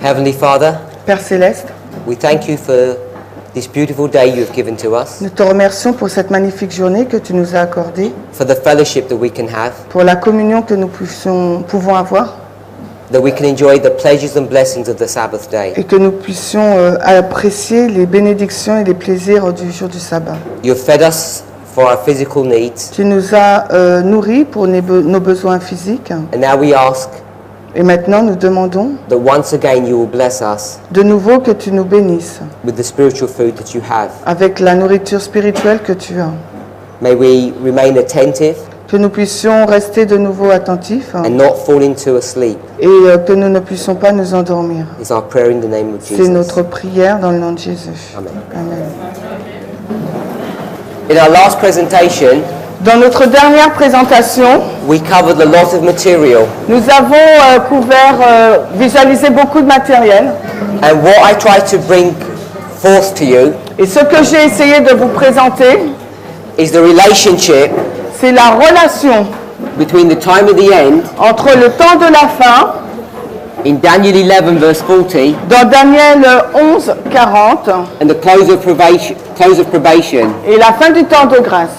Heavenly Father, Père Céleste, we thank you for this beautiful day you have given to us, nous te remercions pour cette magnifique journée que tu nous as accordée, for the fellowship that we can have, pour la communion que nous pouvons avoir that we can enjoy the pleasures and blessings of the Sabbath day. et que nous puissions apprécier les bénédictions et les plaisirs du jour du sabbat. You have fed us for our physical needs, Tu nous as nourris pour nos besoins physiques and now we ask et maintenant nous demandons that once again you will bless us de nouveau que tu nous bénisses with the spiritual food that you have. avec la nourriture spirituelle que tu as. May we remain attentive Que nous puissions rester de nouveau attentifs and not fall into a sleep. et que nous ne puissions pas nous endormir. It's our prayer in the name of C'est Jesus. notre prière dans le nom de Jésus. Amen. Amen. In our last presentation, Dans notre dernière présentation, we covered a lot of material, nous avons visualisé beaucoup de matériel. and what I tried to bring forth to you Et ce que j'ai essayé de vous présenter, is the relationship c'est la relation between the time of the end entre le temps de la fin, in Daniel 11 verse 40 dans Daniel 11, 40, and the close of probation et la fin du temps de grâce,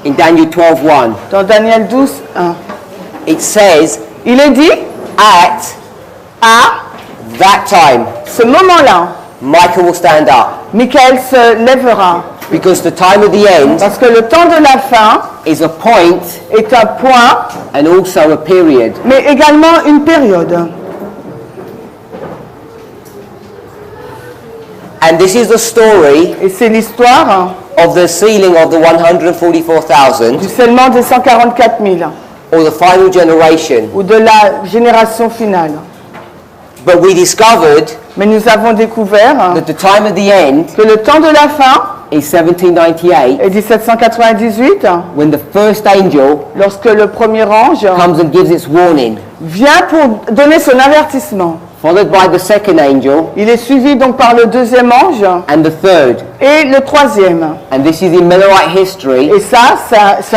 in Daniel 12:1. dans Daniel 12, 1. It says, Il est dit, at à that time ce moment-là, Michael will stand up, Michael se lèvera, because the time of the end parce que le temps de la fin is a point est un point, and also a period. mais également une période. And this is the story Et c'est l'histoire of the sealing of the 144,000, du scellement des 144 000, or the final generation. ou de la génération finale. But we discovered Mais nous avons découvert that the time of the end que le temps de la fin is 1798, est 1798, when the first angel lorsque le premier ange comes and gives its warning, vient pour donner son avertissement. followed by the second angel Il est suivi donc par le deuxième ange and the third. et le troisième. And this is in Millerite history. Et ça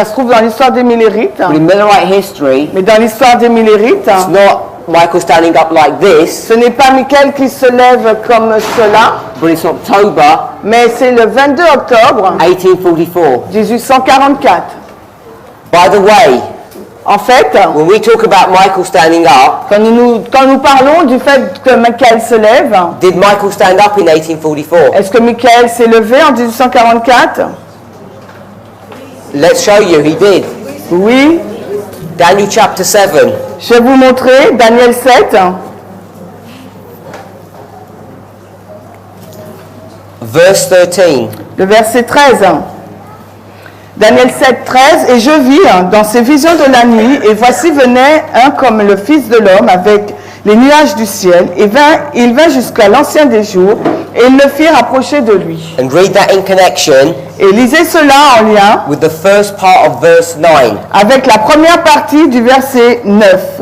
se trouve dans l'histoire des Millérites. But in Millerite history, Mais dans l'histoire des Millérites, it's not Michael standing up like this, ce n'est pas Michael qui se lève comme cela, but it's October mais c'est le 22 octobre 1844. 1844. By the way, En fait, when we talk about Michael standing up, quand nous parlons du fait que Michael se lève, did Michael stand up in 1844? est-ce que Michael s'est levé en 1844? Let's show you, he did. Oui. Daniel chapter 7. Je vais vous montrer Daniel 7, Verse 13. le verset 13. Daniel 7, 13. Et je vis dans ces visions de la nuit, et voici venait un comme le Fils de l'homme avec les nuages du ciel, et il vint jusqu'à l'ancien des jours, et ils le firent approcher de lui. And read that in connection Et lisez cela en lien with the first part of verse 9. avec la première partie du verset 9.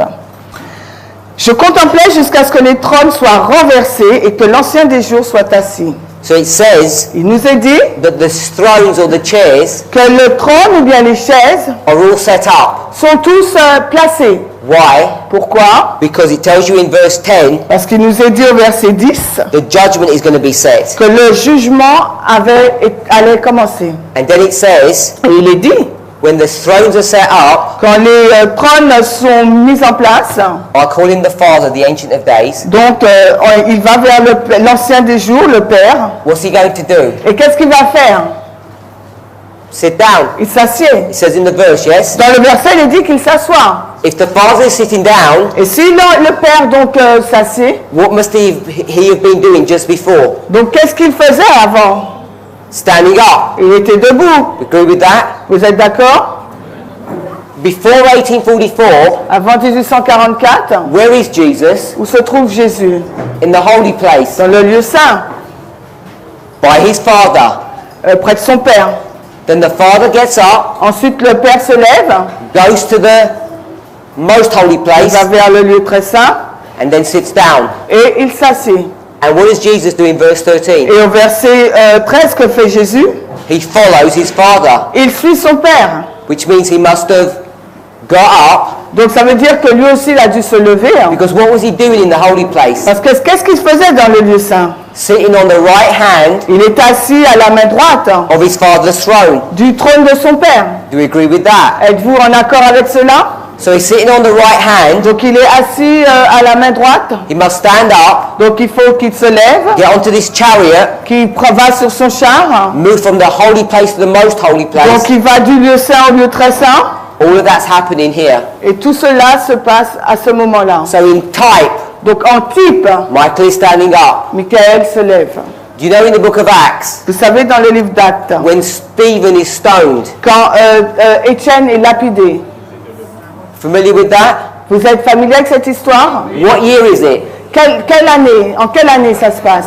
Je contemplais jusqu'à ce que les trônes soient renversés et que l'ancien des jours soit assis. So it says Il nous est dit that the thrones or the chairs que le trône ou bien les chaises are all set up. sont tous placés. Why? Pourquoi? Because it tells you in verse 10 Parce qu'il nous est dit au verset 10 the judgment is going to be set. que le jugement allait commencer. And then it says, Et il est dit, when the thrones are set up, quand les trônes sont mis en place, I call him the Father, the Ancient of Days. donc il va vers l'ancien des jours, le Père. What's he going to do? Et qu'est-ce qu'il va faire? Sit down. Il s'assied. It says in the verse, yes? Dans le verset, il est dit qu'il s'assoit. If the Father is sitting down, Et si le Père donc s'assied, what must he have been doing just before? donc qu'est-ce qu'il faisait avant? Standing up. Il était debout. Agree with that? Vous êtes d'accord? Before 1844, Avant 1844, where is Jesus? où se trouve Jésus? In the holy place, Dans le lieu saint, by his Father. près de son Père. Then the Father gets up, Ensuite, le Père se lève, goes to the most holy il place, va vers le lieu très saint, and then sits down. et il s'assied. And what does Jesus do in verse 13? Et au verset 13, que fait Jésus? He follows his Father, Il suit son Père. which means he must have got up, Donc ça veut dire que lui aussi il a dû se lever. because what was he doing in the holy place? Parce que qu'est-ce qu'il faisait dans le lieu saint? Sitting on the right hand Il est assis à la main droite of his father's throne. du trône de son père. Do you agree with that? Êtes-vous en accord avec cela? So he's sitting on the right hand. Donc il est assis à la main droite. He must stand up, Donc il faut qu'il se lève, get onto this chariot, qu'il va sur son char. move from the holy place to the most holy place. Donc il va du lieu saint au lieu très saint. All of that's happening here. Et tout cela se passe à ce moment-là. So in type, Donc en type, Michael is standing up. Michael se lève. Do you know in the book of Acts, Vous savez, dans le livre d'Actes, when Stephen is stoned, quand Étienne est lapidé, familiar with that? vous êtes familier avec cette histoire? What year is it? Quelle année? En quelle année ça se passe?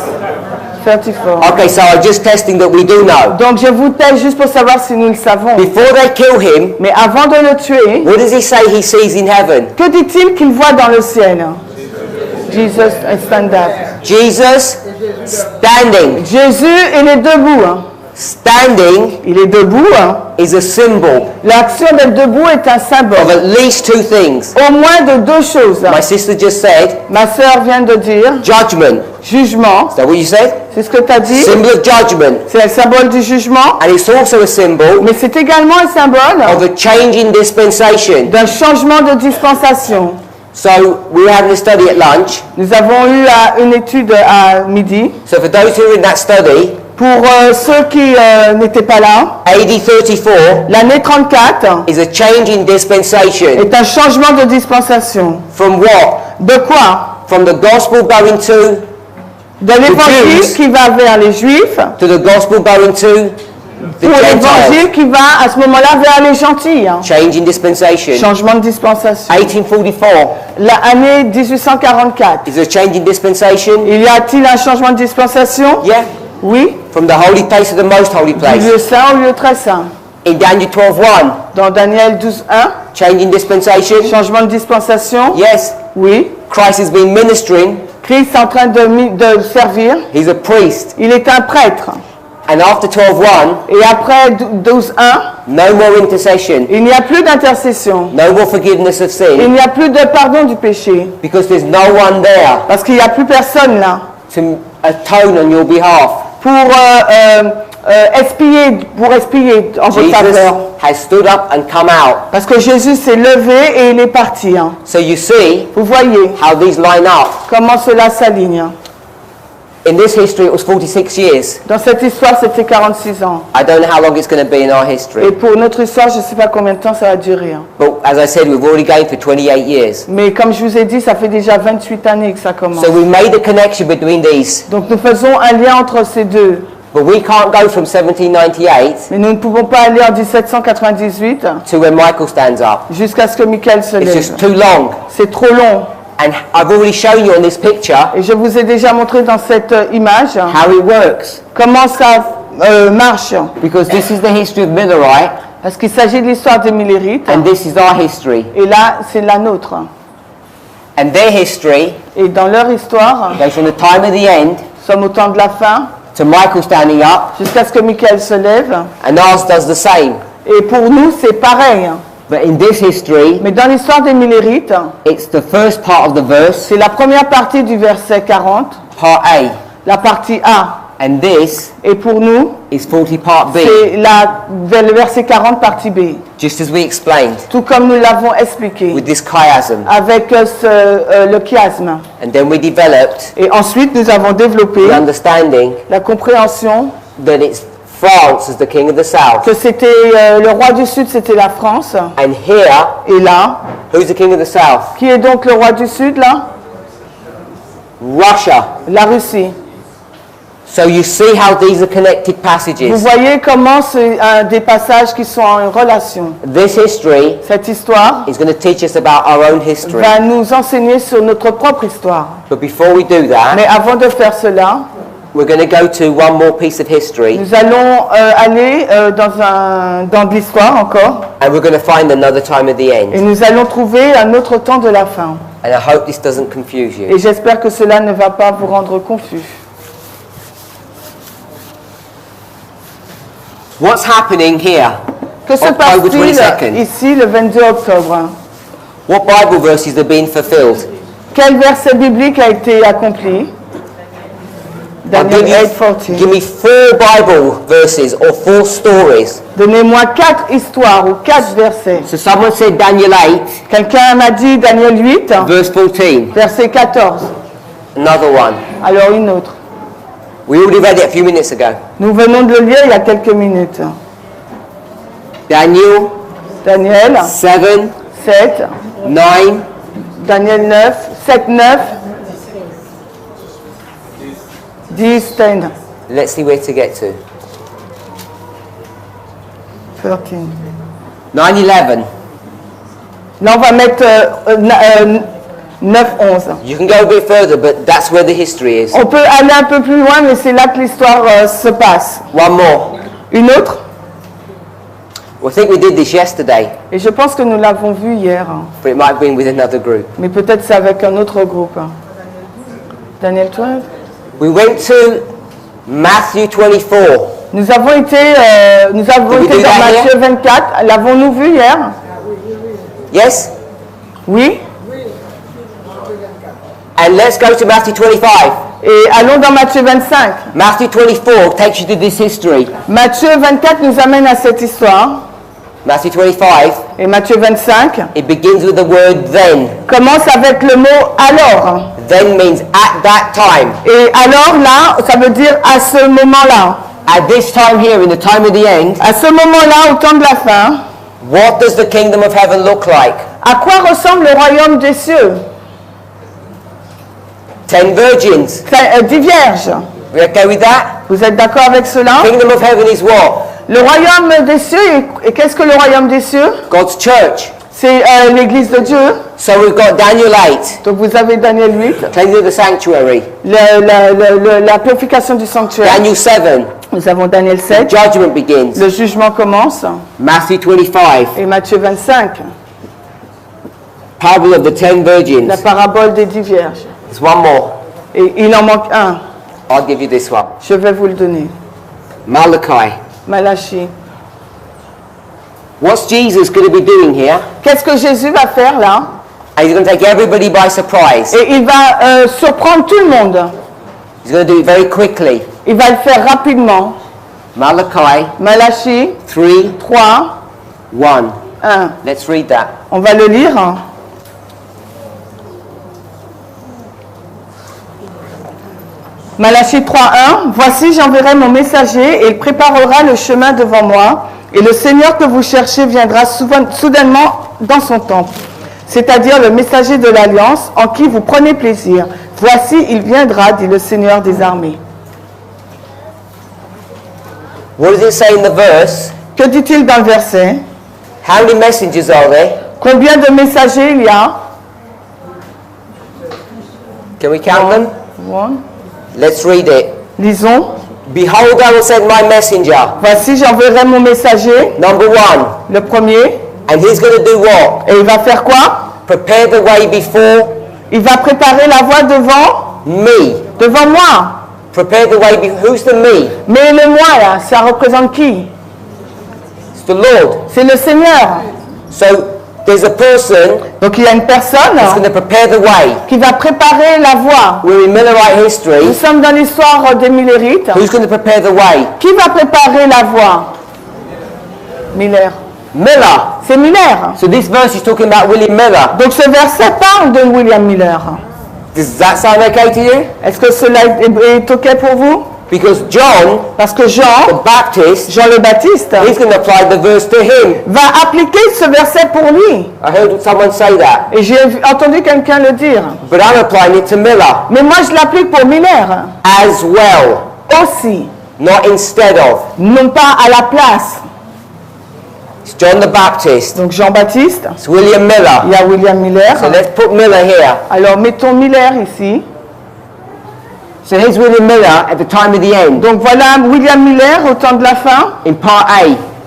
34. Okay, so I'm just testing that we do know. Donc je vous teste juste pour savoir si nous le savons. Before they kill him, Mais avant de le tuer, what does he say he sees in heaven? que dit-il qu'il voit dans le ciel? Jesus stand up. Jesus standing. Jésus, il est debout. Standing Il est debout. is a symbol L'action d'être debout est un of symbole. at least two things. Au moins de deux choses. My sister just said Ma sœur vient de dire judgment. jugement. Is that what you said? C'est ce que tu as dit. Symbol of judgment. C'est le symbole du jugement. And it's also a symbol Mais c'est également un symbole of a change in dispensation. d'un changement de dispensation. So we were having a study at lunch. Nous avons eu une étude à midi. So for those who are in that study, Pour ceux qui n'étaient pas là, AD 34 l'année 34 is a change in dispensation. est un changement de dispensation. From what? De quoi? From the gospel going De l'évangile Jews. qui va vers les Juifs to the gospel going to the pour Gentiles. l'évangile qui va à ce moment-là vers les gentils. Change in dispensation. Changement de dispensation. 1844 L'année 1844. is a change in dispensation. Il y a-t-il un changement de dispensation? Yeah. Oui. From the holy place to the most holy Du place. lieu saint au lieu très saint. In Daniel 12:1, Dans Daniel 12:1, change in dispensation. changement de dispensation. Yes. Oui. Christ has been ministering. Christ est en train de servir. He's a priest. Il est un prêtre. And after 12:1, Et après 12:1, no more intercession. il n'y a plus d'intercession. No more forgiveness of Il sin. n'y a plus de pardon du péché. Because there's no one there Parce qu'il n'y a plus personne là to atone on your behalf. pour expier en votre Jesus faveur. has stood up and come out. Parce que Jésus s'est levé et il est parti. So you see Vous voyez how these line up. comment cela s'aligne. In this history, it was 46 years. Dans cette histoire, c'était 46 ans. I don't know how long it's going to be in our history. Et pour notre histoire, je ne sais pas combien de temps ça va durer. But as I said, we've already going for 28 years. Mais comme je vous ai dit, ça fait déjà 28 années que ça commence. So we made a connection between these. Donc nous faisons un lien entre ces deux. But we can't go from 1798 Mais nous ne pouvons pas aller en 1798 to when Michael stands up. jusqu'à ce que Michael se It's lève. just too long. C'est trop long. And I've already shown you on this picture Et je vous ai déjà montré dans cette image how it works. comment ça marche. Because this is the history of Millerite, Parce qu'il s'agit de l'histoire des Millérites. and this is our history. Et là, c'est la nôtre. And their history Et dans leur histoire, goes from the time of the end nous sommes au temps de la fin, to Michael standing up, jusqu'à ce que Michael se lève. and ours does the same. Et pour nous, c'est pareil. But in this history, Mais dans l'histoire des Millérites, it's the first part of the verse, c'est la première partie du verset 40, part A, la partie A. and this Et pour nous, is 40 part B, c'est le verset 40, partie B. just as we explained Tout comme nous l'avons expliqué, with this chiasm. avec le chiasme. And then we developed Et ensuite, nous avons développé the understanding la compréhension that it's France as the king of the south. que c'était le roi du Sud, c'était la France. And here, Et là, who's the king of the south? qui est donc le roi du Sud là? Russia. La Russie. So you see how these are connected Vous passages. voyez comment c'est des passages qui sont en relation. This history Cette histoire is going to teach us about our own history. va nous enseigner sur notre propre histoire. But before we do that, Mais avant de faire cela, we're going to go to one more piece of history, nous allons aller dans de l'histoire encore. and we're going to find another time at the Et end. nous allons trouver un autre temps de la fin. And I hope this doesn't confuse Et you. j'espère que cela ne va pas vous rendre confus. What's happening here? Que se October passe-t-il 22nd. ici le 22 octobre? What Bible verses have been fulfilled? Quel verset biblique a été accompli? Daniel 8:14. Give me 4 Bible verses or 4 stories. Donnez-moi 4 histoires ou 4 versets. So someone said Daniel 8, Quelqu'un m'a dit Daniel 8, verse 14. verset 14. Another one. Alors une autre. We already read it a few minutes ago. Nous venons de le lire il y a quelques minutes. Daniel Daniel 7, 7, 9, Daniel 9, 7, 9, 10, 10, let's see where to get to. 13. 9, 11. Là, on va mettre 9, 11. You can go a bit further, but that's where the history is. On peut aller un peu plus loin, mais c'est là que l'histoire se passe. One more. Une autre, I think we did this yesterday, et je pense que nous l'avons vu hier, but it might have been with another group. mais peut-être c'est avec un autre groupe. Daniel 12. We went to Matthew 24. Nous avons été Did we dans do that Matthieu 24. L'avons-nous vu hier? Yes? Oui. And let's go to Matthew 25. Et allons dans Matthieu 25. Matthew 24 takes you to this history. Matthieu 24 nous amène à cette histoire. Matthew 25, Et Matthieu 25 it begins with the word then. commence avec le mot alors. Then means at that time. Et alors là, ça veut dire à ce moment-là. At this time here, in the time of the end, À ce moment-là, au temps de la fin, what does the kingdom of heaven look like? à quoi ressemble le royaume des cieux? 10 virgins. 10 vierges. We okay with that? Vous êtes d'accord avec cela? Kingdom of heaven is what? Le royaume des cieux, et qu'est-ce que le royaume des cieux? God's church. C'est l'église de Dieu. So we've got Daniel 8, Donc vous avez Daniel 8, cleansing of the sanctuary. la purification du sanctuaire. Daniel 7, Nous avons Daniel 7, judgment begins. le jugement commence. Matthew 25, Et Matthieu 25, parable of the 10 virgins. la parabole des 10 vierges. There's one more. Et il en manque un. I'll give you this one. Je vais vous le donner. Malachi. Malachie. What's Jesus going to be doing here? Qu'est-ce que Jésus va faire là? And he's going to take everybody by surprise. Et il va surprendre tout le monde. He's going to do it very quickly. Il va le faire rapidement. Malachi Malachie 3, 3, 1. 1. Let's read that. On va le lire. Malachie 3.1, voici j'enverrai mon messager et il préparera le chemin devant moi et le Seigneur que vous cherchez viendra soudainement dans son temple, c'est-à-dire le messager de l'Alliance en qui vous prenez plaisir. Voici il viendra, dit le Seigneur des armées. What does it say in the verse? Que dit-il dans le verset? How many messengers are there? Combien de messagers il y a? Can we count them? One. Let's read it. Lisons. Behold, I will send my messenger. Voici j'enverrai mon messager, Number 1. le premier, And he's going to do what? et il va faire quoi? Prepare the way before Il va préparer la voie devant moi. Prepare the way before. Who's the me? Mais le moi là, ça représente qui? It's the Lord. C'est le Seigneur. So there's a person Donc il y a une personne that's going to prepare the way. qui va préparer la voie. We're in Millerite Nous history. sommes dans l'histoire des Millérites. Who's going to prepare the way? Qui va préparer la voie? Miller. Miller. C'est Miller. So this verse is talking about William Miller. Donc ce verset parle de William Miller. Does that sound okay to you? Est-ce que cela est OK pour vous? Because John, Parce que Jean the Baptist, le Baptiste, he's going to apply the verse to him. va appliquer ce verset pour lui. I heard someone say that. Et j'ai entendu quelqu'un le dire. But I'm applying it to Miller Mais moi je l'applique pour Miller as well, aussi. not instead of. Non pas à la place. It's John the Baptist. Donc Jean-Baptiste, It's William Miller. il y a William Miller. So let's put Miller here. Alors mettons Miller ici. So here's William Miller at the time of the end. Donc voilà William Miller au temps de la fin, In part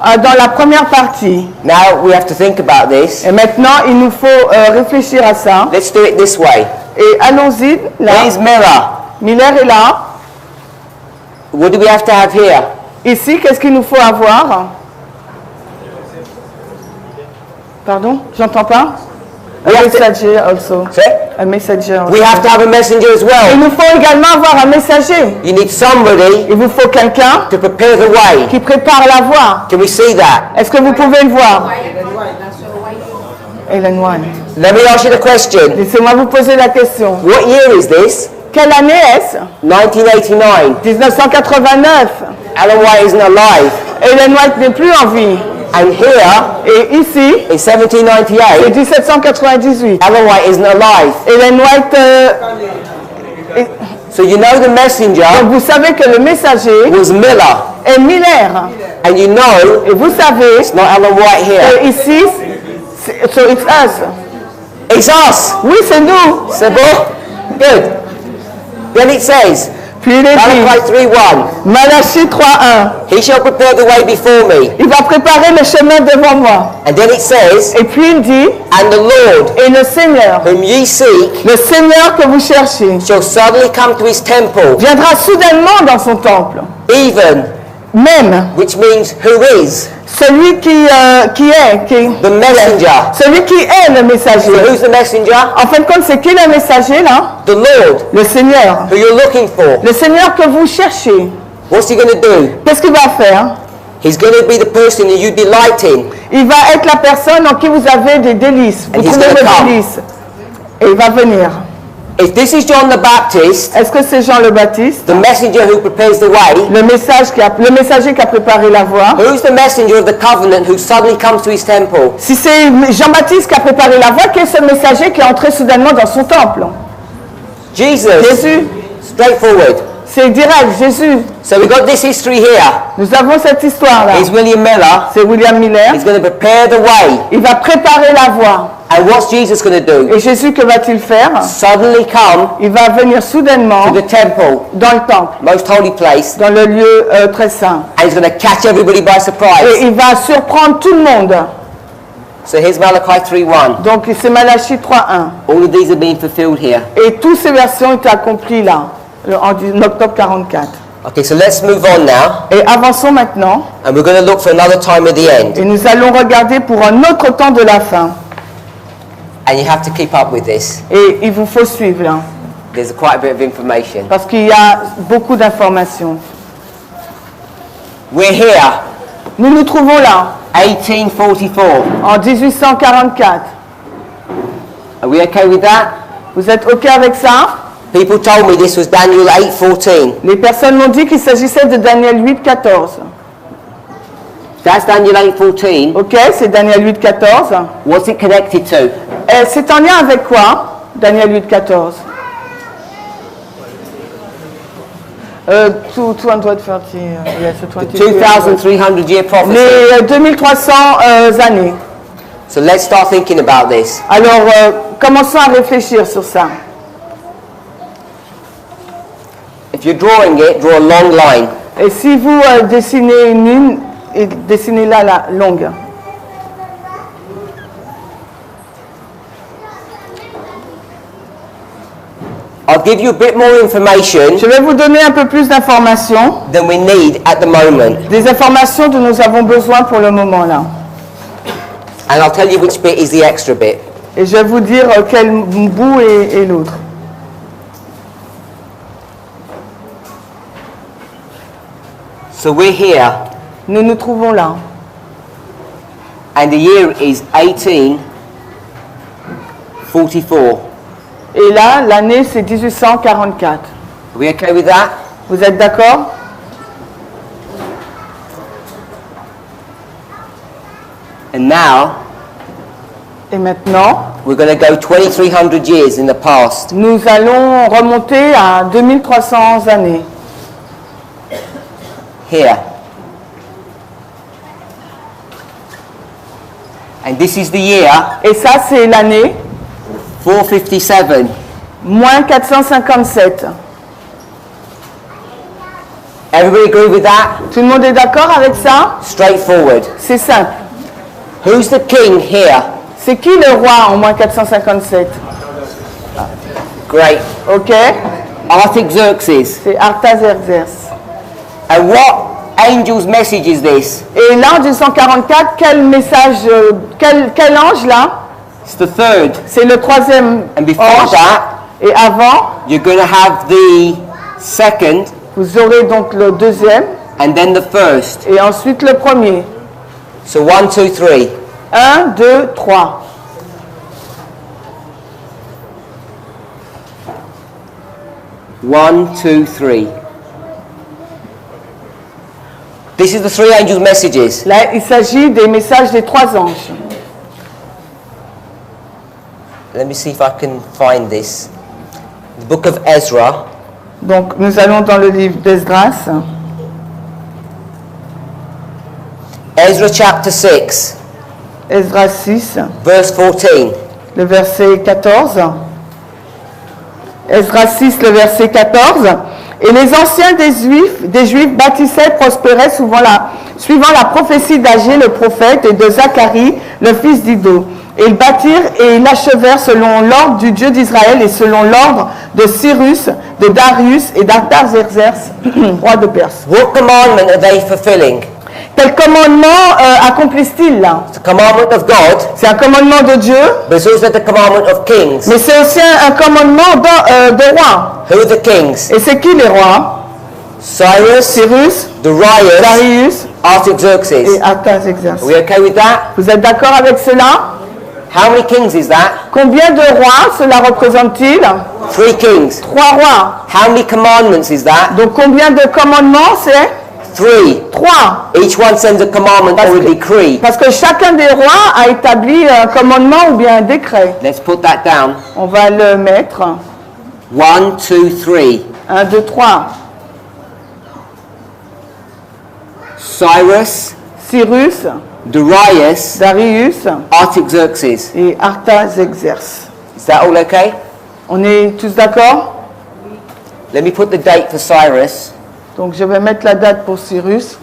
A. dans la première partie. Now we have to think about this. Et maintenant il nous faut réfléchir à ça. Let's do it this way. Et allons-y là. Here's Miller. Miller est là. What do we have to have here? Ici, qu'est-ce qu'il nous faut avoir? Pardon, j'entends pas. A messenger also. Sorry? A messenger. We have to have a messenger as Il well. nous faut également avoir un messager. You need somebody Il vous faut quelqu'un to prepare the way. qui prépare la voie. Can we see that? Est-ce que vous pouvez le voir? Ellen White. Let me ask you the question. Laissez-moi vous poser la question. What year is this? Quelle année est-ce? 1989. 1989. Ellen White isn't alive. Ellen White n'est plus en vie. And here, Et ici, in c'est 1798, 1798. Ellen White isn't alive. Ellen White, So you know the messenger donc vous savez que le messager was Miller. est Miller. And you know Et vous savez it's not Ellen White here. que ici, so it's us. It's us. Oui, c'est nous. C'est bon? Good. Then it says, Puis il est dit, Malachi 3:1, Malachie 3:1. He shall prepare the way before me. Il va préparer le chemin devant moi. And then it says, Et puis il dit, And the Lord, et le Seigneur, whom ye seek, le Seigneur que vous cherchez, shall suddenly come to his temple, viendra soudainement dans son temple. even, Même which means who is, celui qui est, the messenger. celui qui est le So messager. who's the messenger? En fin de compte, c'est qui le messager là? The Lord, Le Seigneur. who you're looking for. Le Seigneur que vous cherchez. What's he going to do? Qu'est-ce qu'il va faire? He's going to be the person that you delight in. Il va être la personne en qui vous avez des délices. Vous And he's trouvez gonna vos come. délices. Et il va venir. If this is John the Baptist, Est-ce que c'est Jean le Baptiste? the messenger who prepares the way, Le messager qui a préparé la voie. who's the messenger of the covenant who suddenly comes to his temple? Si c'est Jean-Baptiste qui a préparé la voie, qui est ce messager qui est entré soudainement dans son temple? Jesus. Jésus. Straightforward. C'est direct, Jésus. So we've got this history here. Nous avons cette histoire-là. It's William Miller. C'est William Miller. He's going to prepare the way. Il va préparer la voie. And what's Jesus going to do? Et Jésus, que va-t-il faire? Suddenly come Il va venir soudainement to the temple, dans le temple, most holy place, dans le lieu très saint. and he's going to catch everybody by Et surprise. il va surprendre tout le monde. So here's Malachi 3:1. Donc c'est Malachie 3:1. All of these are being fulfilled here. Et toutes ces versions étaient accomplies là, en octobre 44. Okay, so let's move on now, Et avançons maintenant. and we're going to look for another time at the end. Et nous allons regarder pour un autre temps de la fin. And you have to keep up with this. Et il vous faut suivre là, There's quite a bit of information. parce qu'il y a beaucoup d'informations. We're here, Nous nous trouvons là, 1844. en 1844. Are we okay with that? Vous êtes OK avec ça? People told me this was Daniel 8:14. Les personnes m'ont dit qu'il s'agissait de Daniel 8:14. That's Daniel 8:14. OK, c'est Daniel 8:14. What's it connected to? Et c'est en lien avec quoi, Daniel 8:14? 230, yes, 2,300 year prophecy. Les 2300 années. So let's start thinking about this. Alors, commençons à réfléchir sur ça. If you're drawing it, draw a long line. Et si vous dessinez une ligne, et dessinez-la la longue. I'll give you a bit more information Je vais vous donner un peu plus d'informations, than we need at the moment. des informations dont nous avons besoin pour le moment là. And I'll tell you which bit is the extra bit. Et je vais vous dire quel bout est l'autre. So we're here, Nous nous trouvons là. and the year is 1844. Et là, l'année, c'est 1844. Are we okay with that? Vous êtes d'accord? And now, Et maintenant, we're going to go 2,300 years in the past. nous allons remonter à 2300 années. Here. And this is the year Et ça, c'est l'année, 457. moins 457. Everybody agree with that? Tout le monde est d'accord avec ça? Straightforward. C'est simple. Who's the king here? C'est qui le roi en moins 457? Great. Ok? Artaxerxes. C'est Artaxerxès. And what angel's message is this? Et là, en 1844, quel message, quel ange là? It's the third. C'est le troisième And before ange. that, Et avant, you're going to have the second vous aurez donc le deuxième and then the first. et ensuite le premier. So 1, 2, 3. 1, 2, 3. One, two, three. This is the three angels' messages. Là, il s'agit des messages des trois anges. Let me see if I can find this. The book of Ezra. Donc, nous allons dans le livre d'Esdras. Ezra chapter 6, Esdras 6, verse 14. le verset 14. Esdras 6, le verset 14. Et les anciens des Juifs bâtissaient, prospéraient suivant la prophétie d'Agé le prophète et de Zacharie le fils d'Iddo. Et ils bâtirent et ils l'achevèrent selon l'ordre du Dieu d'Israël et selon l'ordre de Cyrus, de Darius et d'Artaxerxès, roi de Perse. What commandment are they fulfilling? Quel commandement accomplissent-ils là? The commandment of God, C'est un commandement de Dieu, but it's also the commandment of kings. mais c'est aussi un commandement de rois. Who are the kings? Et c'est qui les rois? Cyrus, Cyrus, Darius, Darius Artaxerxes. et Artaxerxès. Are we okay with that? Vous êtes d'accord avec cela? How many kings is that? Combien de rois cela représente-t-il? 3 kings. 3 rois. How many commandments is that? Donc combien de commandements c'est? 3. 3. Each one sends a commandment or a decree. Parce que chacun des rois a établi un commandement ou bien un décret. Let's put that down. On va le mettre. 1, 2, 3. 1, 2, 3. Cyrus, Cyrus, Darius, Darius Artaxerxes. et Artaxerxès. Is that all okay? On est tous d'accord? Let me put the date for Cyrus. Donc je vais mettre la date pour Cyrus.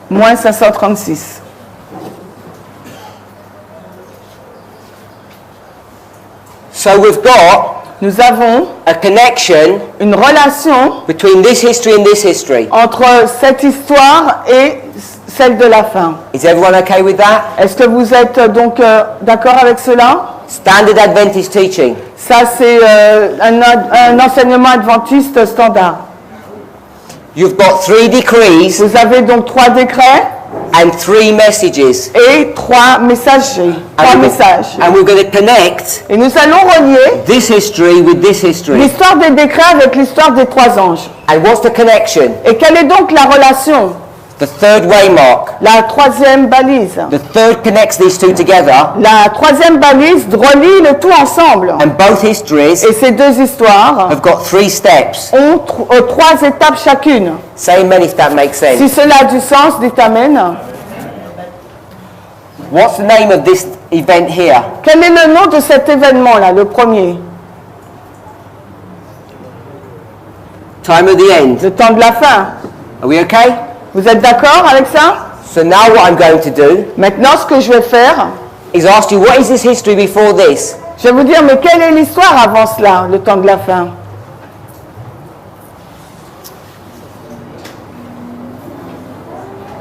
Moins 536. So we've got Nous avons a connection une relation between this history and this history. entre cette histoire et celle de la fin. Is everyone okay with that? Est-ce que vous êtes donc d'accord avec cela? Standard Adventist teaching. Ça, c'est un enseignement adventiste standard. You've got 3 decrees Vous avez donc 3 décrets and 3 messages. et 3 messagers. 3 messages. And we're going to connect Et nous allons relier this history with this history. l'histoire des décrets avec l'histoire des 3 anges. And what's the connection? Et quelle est donc la relation? The third waymark. La 3e balise. The third connects these two together. La 3e balise relie le tout ensemble. And both histories Et ces 2 histoires have got 3 steps. ont 3 étapes chacune. Say amen if that makes sense. Si cela a du sens, dites amen. What's the name of this event here? Quel est le nom de cet événement-là, le premier? Time of the end. Le temps de la fin. Are we okay? Vous êtes d'accord avec ça? So now what I'm going to do Maintenant, ce que je vais faire, is ask you, what is this history before this? je vais vous dire, mais quelle est l'histoire avant cela, le temps de la fin?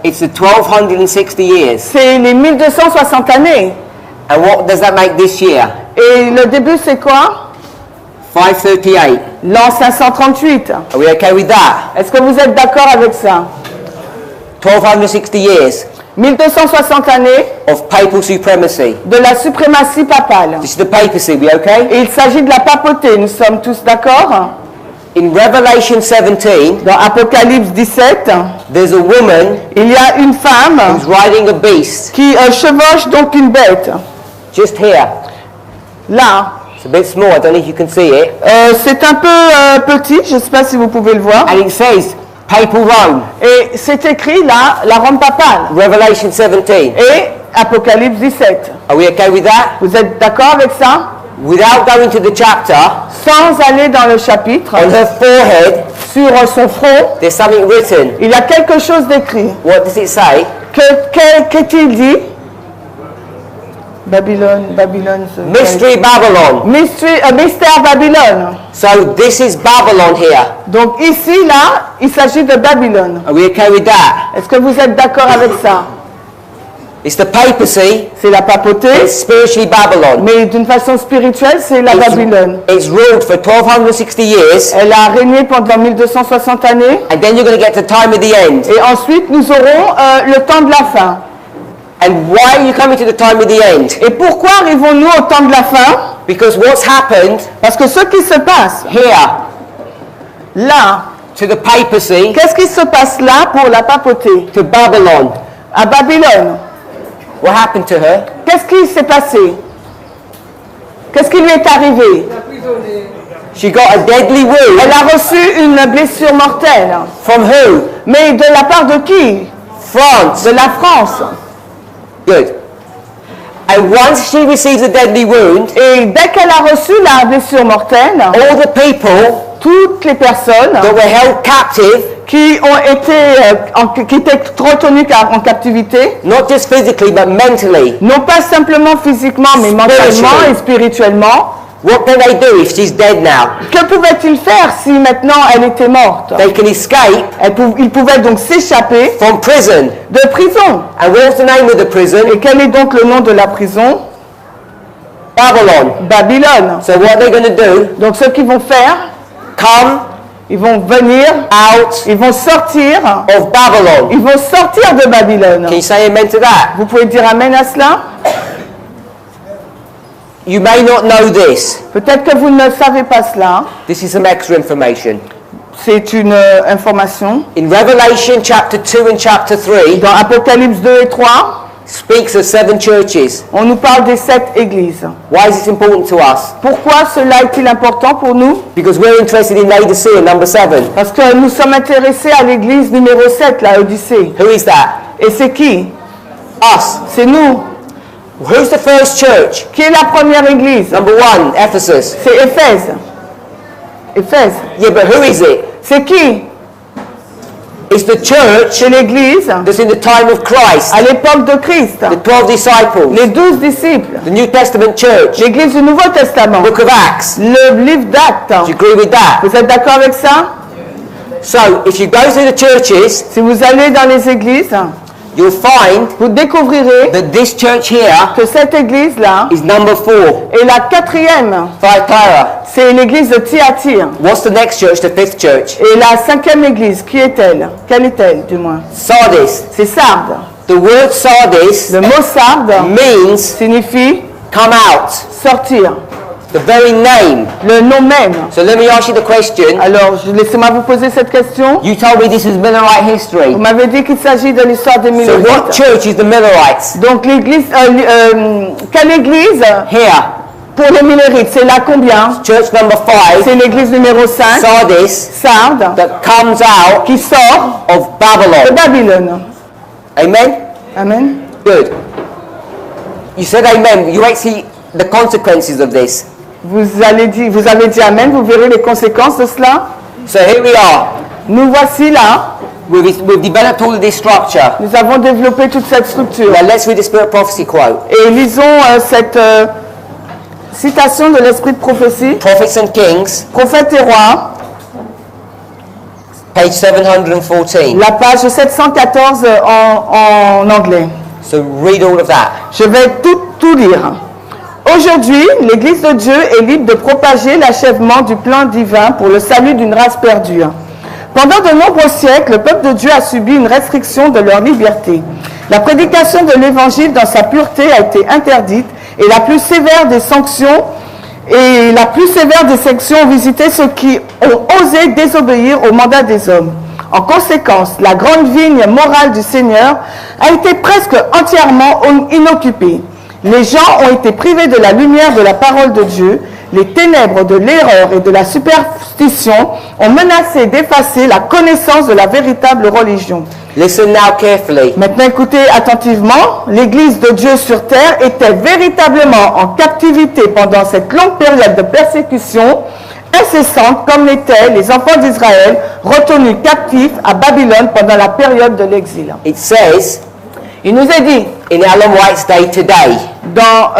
It's the 1260 years. C'est les 1260 années. And what does that make this year? Et le début, c'est quoi? 538. L'an 538. Are we okay with that? Est-ce que vous êtes d'accord avec ça? 1260 years 1260 années of papal supremacy. de la suprématie papale. This is the papacy, we okay? Et il s'agit de la papauté, nous sommes tous d'accord? In Revelation 17, Dans Apocalypse 17, there's a woman il y a une femme who's riding a beast. qui chevauche donc une bête. Just here. Là, It's a bit small, I don't know if you can see it. c'est un peu petit, je ne sais pas si vous pouvez le voir. And it says, Papal Rome. Et c'est écrit là, la Rome papale. Revelation 17. Et Apocalypse 17. Are we okay with that? Vous êtes d'accord avec ça? Without going to the chapter, Sans aller dans le chapitre, on her forehead, sur son front, there's something written. il y a quelque chose d'écrit. What does it say? Qu'est-il dit? Babylone. Mystery Babylon. Mystère Babylone. So this is Babylon here. Donc ici, là, il s'agit de Babylone. Are we okay with that? Est-ce que vous êtes d'accord avec ça? It's the papacy. C'est la papauté, It's spiritually Babylon. mais d'une façon spirituelle, c'est la Babylone. It's ruled for 1260 years. Elle a régné pendant 1260 années. And then you're going to get to the time of the end. Et ensuite, nous aurons le temps de la fin. And why are you coming to the time of the end? Et pourquoi arrivons-nous au temps de la fin? Because what's happened Parce que ce qui se passe here là, to the papacy, qu'est-ce qui se passe là pour la papauté? to Babylon, À Babylone, what happened to her? qu'est-ce qui s'est passé? Qu'est-ce qui lui est arrivé? She got a deadly wound. Elle a reçu une blessure mortelle. From who? Mais de la part de qui? France. De la France. Good. And once she receives a deadly wound, Et dès qu'elle a reçu la blessure mortelle, all the people toutes les personnes that were held captive, qui ont été qui étaient retenues en captivité, not just physically but mentally, non pas simplement physiquement, mais mentalement et spirituellement, what can they do if she's dead now? que pouvaient-ils faire si maintenant elle était morte? They can escape Ils pouvaient donc s'échapper from prison. de prison. And what's the name of the prison? Et quel est donc le nom de la prison? Babylon. Babylone. So what are they going to do? Donc ce qu'ils vont faire, Come ils vont venir, out ils vont sortir, of Babylon. ils vont sortir de Babylone. Can you say amen to that? Vous pouvez dire amen à cela? You may not know this. Peut-être que vous ne savez pas cela. This is some extra information. C'est une information. In Revelation chapter 2 and chapter 3, Dans Apocalypse 2 et 3, speaks of 7 churches. on nous parle des 7 églises. Why is it important to us? Pourquoi cela est-il important pour nous? Because we're interested in Laodicea, number 7. Parce que nous sommes intéressés à l'église numéro 7, la Odyssée. Who is that? Et c'est qui? Us. C'est nous. Who's the first church? Qui est la première église? Number 1, Ephesus. C'est Éphèse. Éphèse. Yeah, but who is it? C'est qui? It's the church C'est l'église that's in the time of Christ. à l'époque de Christ. The 12 disciples. Les 12 disciples. The New Testament church. L'église du Nouveau Testament. Book of Acts. Le livre d'Actes. Do you agree with that? Vous êtes d'accord avec ça? So, if you go to the churches, Si vous allez dans les églises, you'll find vous découvrirez that this church here que cette église-là is number 4, est la 4e. Thyatira. C'est l'église de Thyatire. What's the next church, the 5th church? Et la 5e église, qui est-elle? Quelle est-elle, du moins? Sardis. C'est Sardes. The word Sardis Le mot Sardes means signifie come out. sortir. The very name. Le nom même. So let me ask you the question. Alors, laissez-moi vous poser cette question. You told me this is Millerite history. Vous m'avez dit qu'il s'agit de l'histoire des So what Millerites. church is the Millerites? Donc, l'église, quelle église Here. pour les Millerites? C'est la combien? Church number 5, C'est l'église numéro 5, Sardis, Sardes, that comes out qui sort of de Babylon. Babylone. Amen? Amen. Good. You said amen. You might see the consequences of this. Vous avez dit amen, vous verrez les conséquences de cela. So here we are. Nous voici là. We've developed all of this structure. Nous avons développé toute cette structure. Now let's read the Spirit Prophecy quote. Et lisons cette citation de l'esprit de prophétie. Prophets and Kings, Prophètes et rois, page 714. la page 714 en anglais. So read all of that. Je vais tout lire. Aujourd'hui, l'Église de Dieu est libre de propager l'achèvement du plan divin pour le salut d'une race perdue. Pendant de nombreux siècles, le peuple de Dieu a subi une restriction de leur liberté. La prédication de l'Évangile dans sa pureté a été interdite et la plus sévère des sanctions ont visité ceux qui ont osé désobéir au mandat des hommes. En conséquence, la grande vigne morale du Seigneur a été presque entièrement inoccupée. Les gens ont été privés de la lumière de la parole de Dieu. Les ténèbres de l'erreur et de la superstition ont menacé d'effacer la connaissance de la véritable religion. Listen now carefully. Maintenant, écoutez attentivement. L'Église de Dieu sur terre était véritablement en captivité pendant cette longue période de persécution incessante, comme l'étaient les enfants d'Israël retenus captifs à Babylone pendant la période de l'exil. It says, Il nous est dit, in Ellen White's day today, dans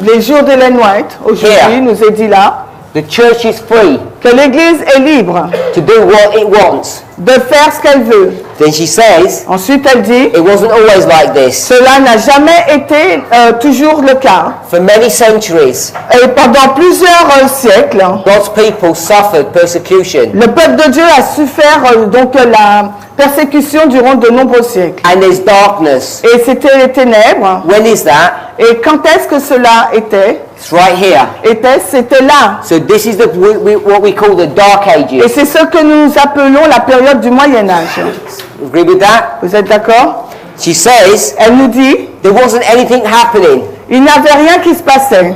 les jours d'Ellen White, aujourd'hui, Here. nous est dit là, the church is free que l'Église est libre to do what it wants. de faire ce qu'elle veut. Then she says, Ensuite, elle dit, it wasn't always like this. cela n'a jamais été toujours le cas. For many centuries, Et pendant plusieurs siècles, God's people suffered persecution. le peuple de Dieu a souffert donc la persécution durant de nombreux siècles. And there's darkness. Et c'était les ténèbres. When is that? Et quand est-ce que cela était? It's right here. C'était là. So this is what we call the Dark Et Ages. c'est ce que nous appelons la période du Moyen Âge. Agree with that? Vous êtes d'accord? She says, Elle nous dit, there wasn't anything happening. il n'y avait rien qui se passait.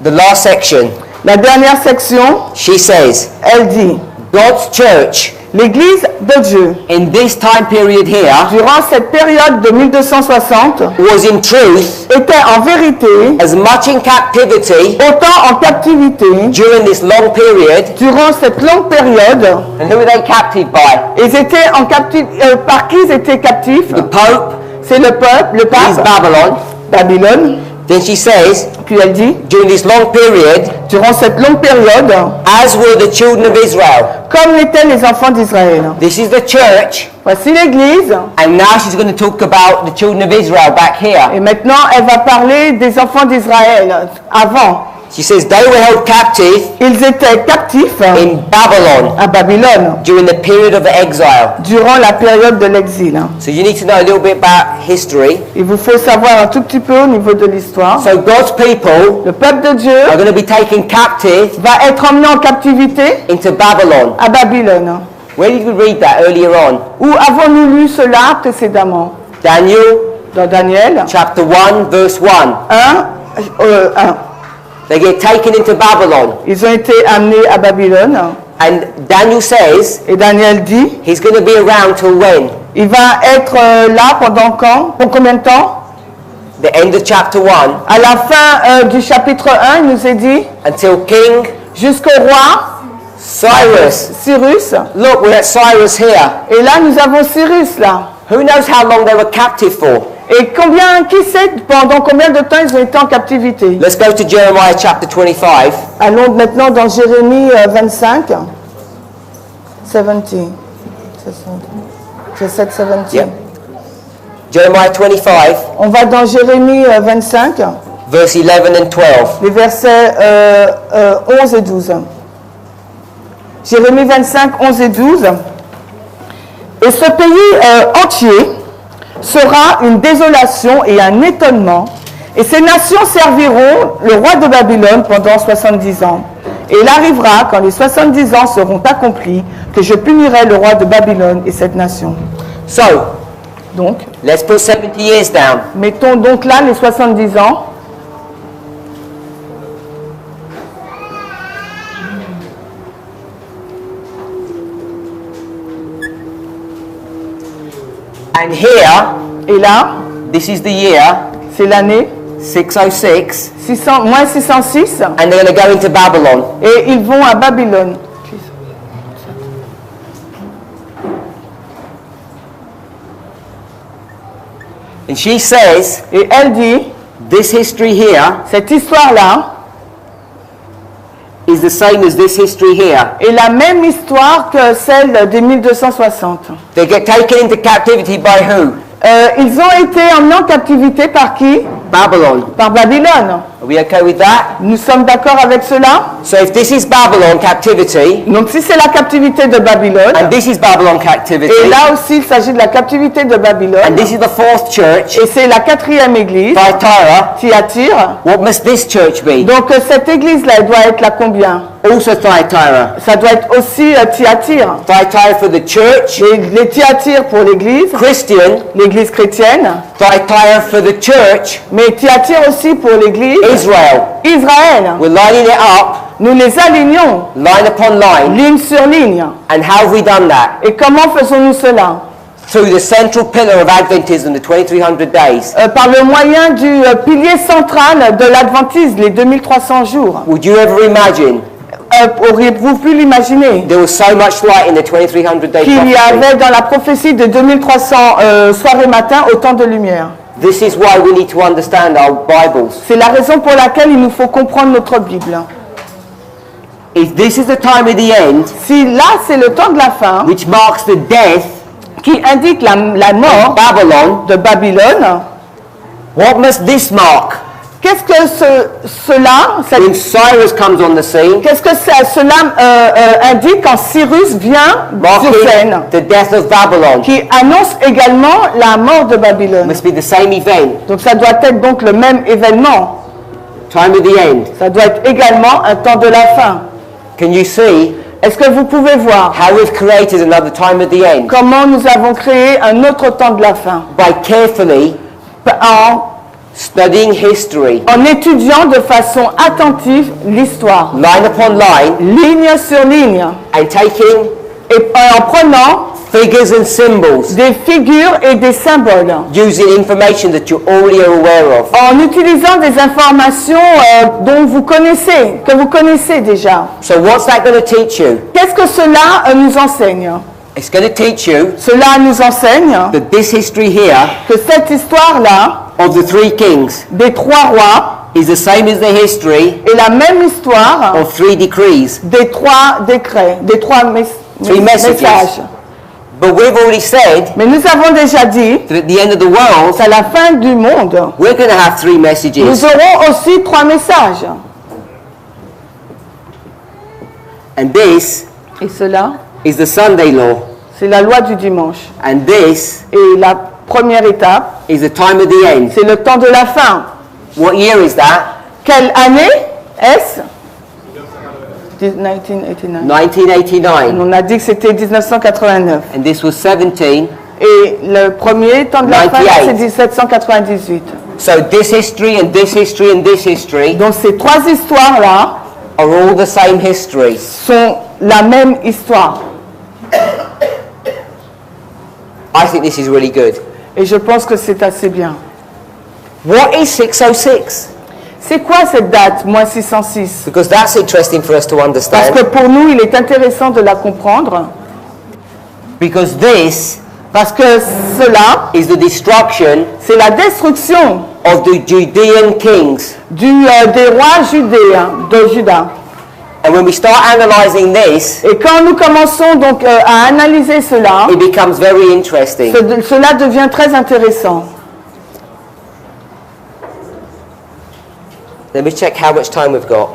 The last section, La dernière section, she says, elle dit, God's church l'Église de Dieu, in this time period here durant cette période de 1260, was in truth était en vérité as much in captivity autant en captivité during this long period. durant cette longue période. And who were they captive by? Ils étaient en par qui ils étaient captifs? The Pope, C'est le peuple, le is pape, Babylon. Babylone. Then she says, Puis elle dit, during this long period, durant cette longue période, as were the children of Israel. comme l'étaient les enfants d'Israël. This is the church, Voici l'Église. and now she's going to talk about the children of Israel back here. Et maintenant, elle va parler des enfants d'Israël. Avant, She says they were held captive ils étaient captifs in Babylon à Babylone during the period of exile. durant la période de l'exil. So you need to know a little bit about history. Il vous faut savoir un tout petit peu au niveau de l'histoire. So God's people Le peuple de Dieu are going to be taken captive va être emmené en captivité into Babylon. à Babylone. Where did we read that earlier on? Où avons-nous lu cela précédemment? Daniel Dans Daniel chapter 1 verse 1. 1. They get taken into Babylon. Ils ont été amenés à Babylone. And Daniel says Et Daniel dit, he's going to be around till when? il va être là pendant quand? Pour combien de temps? The end of chapter 1 À la fin du chapitre 1, il nous est dit, until King jusqu'au roi Cyrus. Cyrus. Look, we're at Cyrus here. Et là, nous avons Cyrus là. Who knows how long they were captive for? Et qui sait pendant combien de temps ils ont été en captivité? Let's go to Jeremiah chapter 25. Allons maintenant dans Jérémie 25. 17. 17. Yep. Jeremiah 25, On va dans Jérémie 25, verse 11 and 12. les versets 11 et 12. Jérémie 25, 11 et 12. Et ce pays entier sera une désolation et un étonnement, et ces nations serviront le roi de Babylone pendant 70 ans. Et il arrivera, quand les 70 ans seront accomplis, que je punirai le roi de Babylone et cette nation. So, Donc, let's put 70 years down. mettons donc là les 70 ans. And here, Et là, this is the year c'est l'année 606, 600, moins 606, and they're going to go into Babylon. et ils vont à Babylone. And she says, Et elle dit, this history here cette histoire-là is the same as this history here. est la même histoire que celle des 1260. They get taken into captivity by who? Ils ont été emmenés en captivité par qui? Babylon. Par Babylone. Are we okay with that? Nous sommes d'accord avec cela? So if this is Babylon captivity, Donc si c'est la captivité de Babylone, and this is Babylon captivity, et là aussi il s'agit de la captivité de and Babylone, this is the fourth church, et c'est la 4e église, Thyatira, Thyatire. what must this church be? Donc cette église-là, elle doit être la combien? Also Thyatira. Ça doit être aussi Thyatire. Thyatira for the church, Les Thyatire pour l'église, Christian, l'église chrétienne, Thyatira for the church, mais Thyatire aussi pour l'église Israel. Israël. We're lining it up, Nous les alignons, line upon line, ligne sur ligne. and how have we done that? Et comment faisons-nous cela? Through the central pillar of Adventism, the 2300 days. Par le moyen du pilier central de l'Adventisme, les 2300 jours. Would you ever imagine auriez-vous pu l'imaginer? There was so much light in the 2300-day Qu'il y prophecy. avait dans la prophétie de 2300 soir et matin autant de lumière. This is why we need to understand our Bibles. C'est la raison pour laquelle il nous faut comprendre notre Bible. If this is the time of the end, Si là c'est le temps de la fin, which marks the death qui indique la of mort Babylon, de Babylone, what must this mark? qu'est-ce que When Cyrus comes on the scene, cela indique quand Cyrus vient sur scène, marking the death of Babylon, qui annonce également la mort de Babylone. must be the same event, Donc ça doit être donc le même événement. time of the end. Ça doit être également un temps de la fin. Can you see Est-ce que vous pouvez voir how we've created another time of the end? comment nous avons créé un autre temps de la fin By carefully studying history, en étudiant de façon attentive l'histoire, line upon line, ligne sur ligne, and taking et en prenant figures and symbols, des figures et des symboles, using information that you already are aware of. en utilisant des informations que vous connaissez déjà. So what's that going to teach you? Qu'est-ce que cela nous enseigne? It's going to teach you Cela nous enseigne that this history here que cette histoire-là of the three kings des trois rois is the same as the history est la même histoire of three decrees, des trois décrets, des trois three messages. messages. But we've already said Mais nous avons déjà dit that at the end of the world, qu'à la fin du monde, we're going to have three messages. nous aurons aussi trois messages. And this Et cela, is the Sunday law. c'est la loi du dimanche. And this Et la première étape, is the time of the end. c'est le temps de la fin. What year is that? Quelle année est-ce? 1989. 1989. On a dit que c'était 1989. And this was 17. Et le premier temps de la fin, 98. c'est 1798. So this history and this history and this history Donc ces trois histoires-là are all the same history. sont la même histoire. I think this is really good. Et je pense que c'est assez bien. What is 606? C'est quoi cette date, moins 606? Because that's interesting for us to Parce understand. que pour nous, il est intéressant de la comprendre. Because this Parce que cela, is the destruction c'est la destruction of the Judean kings. des rois judéens, de Juda. And when we start analyzing this, Et quand nous commençons donc à analyser cela, it becomes very interesting. cela devient très intéressant. Let me check how much time we've got.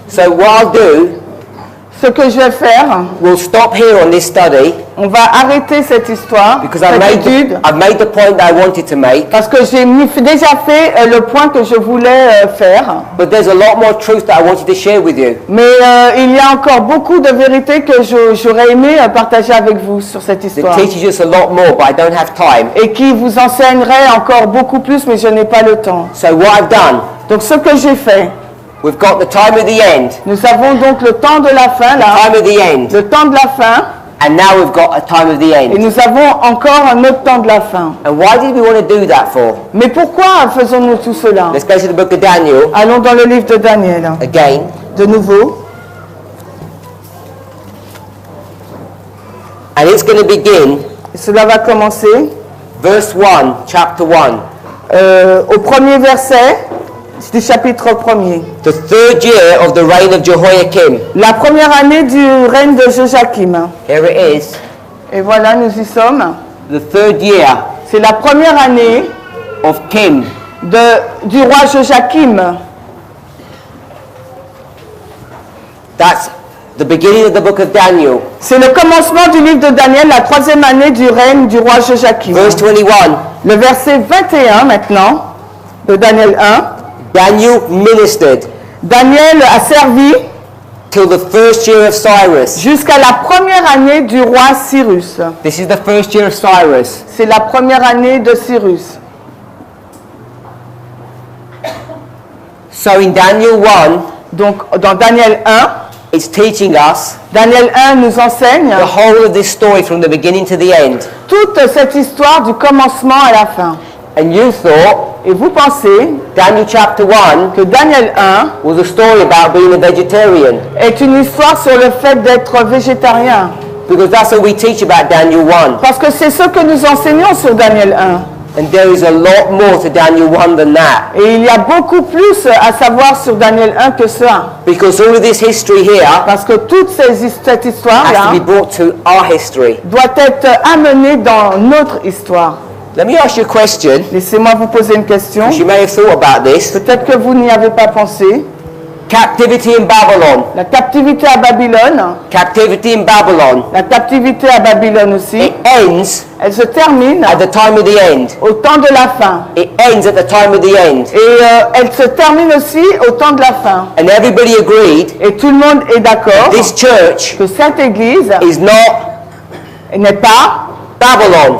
So what I'll do, Ce que je vais faire, we'll stop here on this study on va arrêter cette histoire, because cette étude, I've made the point that I wanted to make. parce que j'ai déjà fait le point que je voulais faire. But there's a lot more truth that I wanted to share with you. Mais il y a encore beaucoup de vérités que j'aurais aimé partager avec vous sur cette It histoire. teaches us a lot more, but I don't have time. Et qui vous enseignerait encore beaucoup plus, mais je n'ai pas le temps. So what I've done, Donc ce que j'ai fait, we've got the time of the end, nous avons donc le temps de la fin là, time of the end, le temps de la fin, and now we've got a time of the et end. nous avons encore un autre temps de la fin. And why did we want to do that for? Mais pourquoi faisons-nous tout cela? Let's go to the book of Daniel Allons dans le livre de Daniel, again. de nouveau. And it's going to begin, Et cela va commencer verse 1, chapter 1. au premier verset du chapitre 1er. The third year of the reign of Jehoiakim. La première année du règne de Joachim. Here it is. Et voilà, nous y sommes. The third year C'est la première année of Kim. du roi Joachim. That's the beginning of the book of Daniel. C'est le commencement du livre de Daniel, la troisième année du règne du roi Joachim. Verse 21. Le verset 21 maintenant, de Daniel 1. Daniel ministered Daniel a servi till the first year of Cyrus. jusqu'à la première année du roi Cyrus. This is the first year of Cyrus. C'est la première année de Cyrus. So in Daniel 1, Donc dans Daniel 1, it's teaching us Daniel 1 nous enseigne the whole of this story from the beginning to the end. toute cette histoire du commencement à la fin. And you thought Et vous pensez Daniel chapter 1 que Daniel 1 was a story about being a vegetarian. est une histoire sur le fait d'être végétarien. Because that's what we teach about Daniel 1. Parce que c'est ce que nous enseignons sur Daniel 1. And there is a lot more to Daniel 1 than that. Et il y a beaucoup plus à savoir sur Daniel 1 que ça. Because all of this history here Parce que toute cette has histoire-là to be brought to our history. doit être amenée dans notre histoire. Let me ask you a question, Laissez-moi vous poser une question. because you may have thought about this. Peut-être que vous n'y avez pas pensé. Captivity in Babylon. La captivité à Babylone, Captivity in Babylon. la captivité à Babylone aussi, It ends elle se termine at the time of the end. au temps de la fin. It ends at the time of the end. Et elle se termine aussi au temps de la fin. And everybody agreed Et tout le monde est d'accord this church que cette église is not n'est pas Babylone.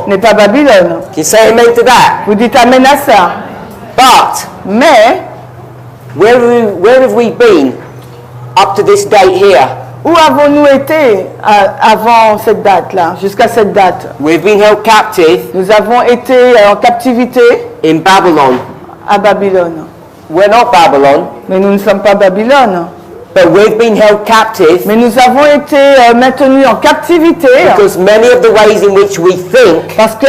Can you say amen to that? Vous dites amen à ça. But Mais where have we been up to this date here? où avons-nous été avant cette date-là, jusqu'à cette date? We've been held captive Nous avons été en captivité in Babylon. à Babylone. We're not Babylon, Mais nous ne sommes pas Babylone. but we've been held captive Mais nous avons été maintenus en captivité because many of the ways in which we think, parce que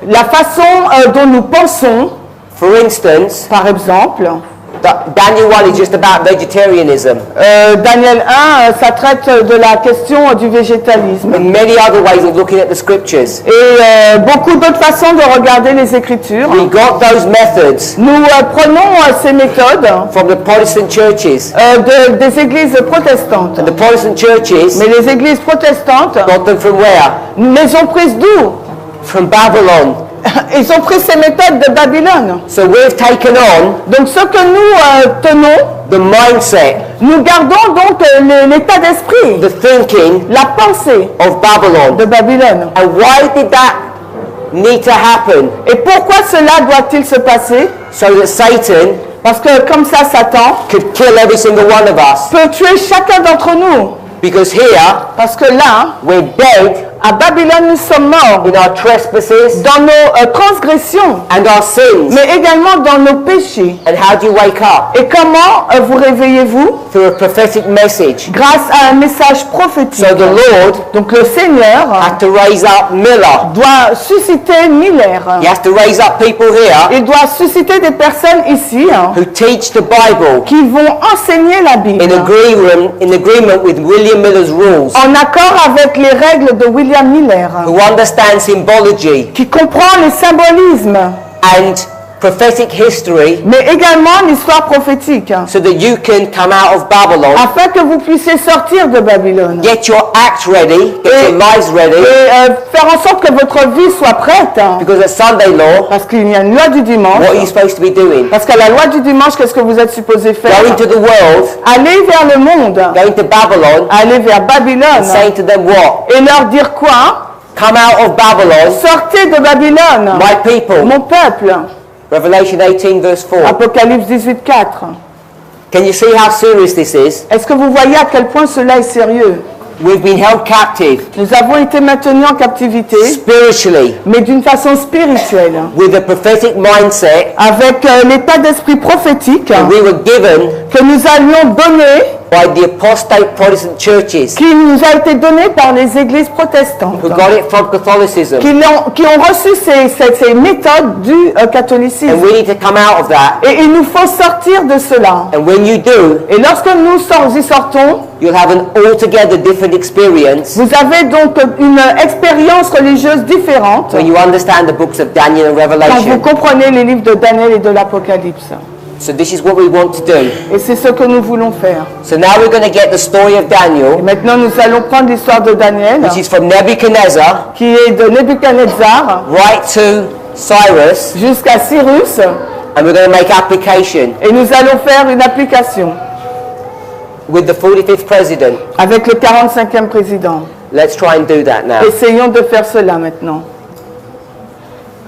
la façon dont nous pensons, for instance, par exemple, Daniel 1 is just about vegetarianism. Daniel 1, ça traite de la question du végétalisme. And many other ways of looking at the scriptures. Et beaucoup d'autres façons de regarder les Écritures. We got those methods Nous prenons ces méthodes from the Protestant churches. des églises protestantes. And the Protestant churches Mais les églises protestantes got them from where? les ont prises d'où? From Babylon. Ils ont pris ces méthodes de Babylone. So we've taken on Donc ce que nous tenons, the mindset, nous gardons donc l'état d'esprit, the thinking la pensée of Babylon. de Babylone. And why did that need to happen? Et pourquoi cela doit-il se passer? So that Satan Parce que comme ça, Satan could kill every single one of us. peut tuer chacun d'entre nous. Because here, Parce que là, we're dead à Babylone, nous sommes morts in our trespasses dans nos transgressions, and our sins. mais également dans nos péchés. And how do you wake up? Et comment vous réveillez-vous? Through a prophetic message. Grâce à un message prophétique. So the Lord Donc le Seigneur had to raise up Miller. doit susciter Miller. He has to raise up people here Il doit susciter des personnes ici who teach the Bible qui vont enseigner la Bible in agreement with William Miller's rules, en accord avec les règles de William Miller, who understand symbology qui comprend les symbolismes, and prophetic history, mais également l'histoire prophétique, so that you can come out of Babylon, afin que vous puissiez sortir de Babylone get your acts ready, get your lives ready, et faire en sorte que votre vie soit prête. because at Sunday law, Parce qu'il y a une loi du dimanche. what are you supposed to be doing? Parce qu'à la loi du dimanche, qu'est-ce que vous êtes supposé faire? Going to the world, Aller vers le monde, going to Babylon, aller vers Babylone saying to them what? et leur dire quoi? Come out of Babylon, Sortez de Babylone, my people. mon peuple. Revelation 18 verse 4. Apocalypse 18, 4. Can you see how serious this is? Est-ce que vous voyez à quel point cela est sérieux? We've been held captive Nous avons été maintenus en captivité, spiritually mais d'une façon spirituelle, with a prophetic mindset avec l'état d'esprit prophétique that we were given que nous allions donner, by the apostate Protestant churches qui nous a été donné par les églises protestantes, who got it from Catholicism. qui ont reçu ces méthodes du catholicisme. And we need to come out of that. Et il nous faut sortir de cela. And when you do, Et lorsque nous y sortons, you'll have an altogether different experience vous avez donc une expérience religieuse différente when you understand the books of Daniel and quand vous Revelation. comprenez les livres de Daniel et de l'Apocalypse. So this is what we want to do. Et c'est ce que nous voulons faire. So now we're going to get the story of Et Daniel, maintenant, nous allons prendre l'histoire de Daniel, which is from Nebuchadnezzar qui est de Nebuchadnezzar right to Cyrus, jusqu'à Cyrus, and we're going to make application et nous allons faire une application with the 45th president. avec le 45e président. Let's try and do that now. Essayons de faire cela maintenant.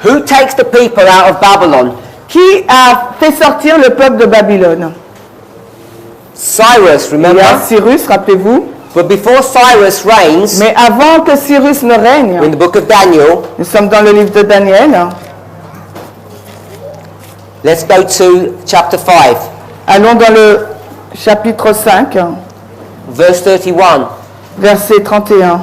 Who takes the people out of Babylon? Qui a fait sortir le peuple de Babylone? Cyrus, Il remember? y a Cyrus, rappelez-vous. But before Cyrus reigns, Mais avant que Cyrus ne règne, in the book of Daniel, nous sommes dans le livre de Daniel, Let's go to chapter 5, Allons dans le chapitre 5, verse 31. verset 31.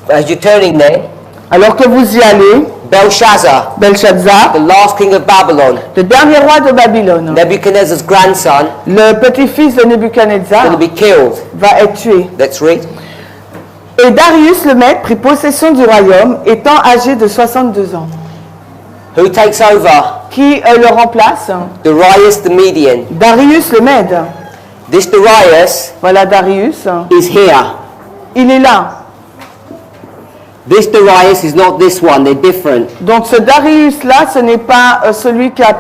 As you're turning there, Alors que vous y allez, Belshazzar, Belshazzar, the last king of Babylon, le dernier roi de Babylone, Nebuchadnezzar's grandson, le petit-fils de going Nebuchadnezzar, to be killed. va être tué. Let's read. Et Darius le Mède prit possession du royaume, étant âgé de 62 ans. Who takes over? Qui le remplace? Darius the Median. Darius le Mède. This Darius Voilà Darius. is here. Il est là. This Darius is not this one, they're different. Donc ce Darius-là, ce n'est pas celui qui a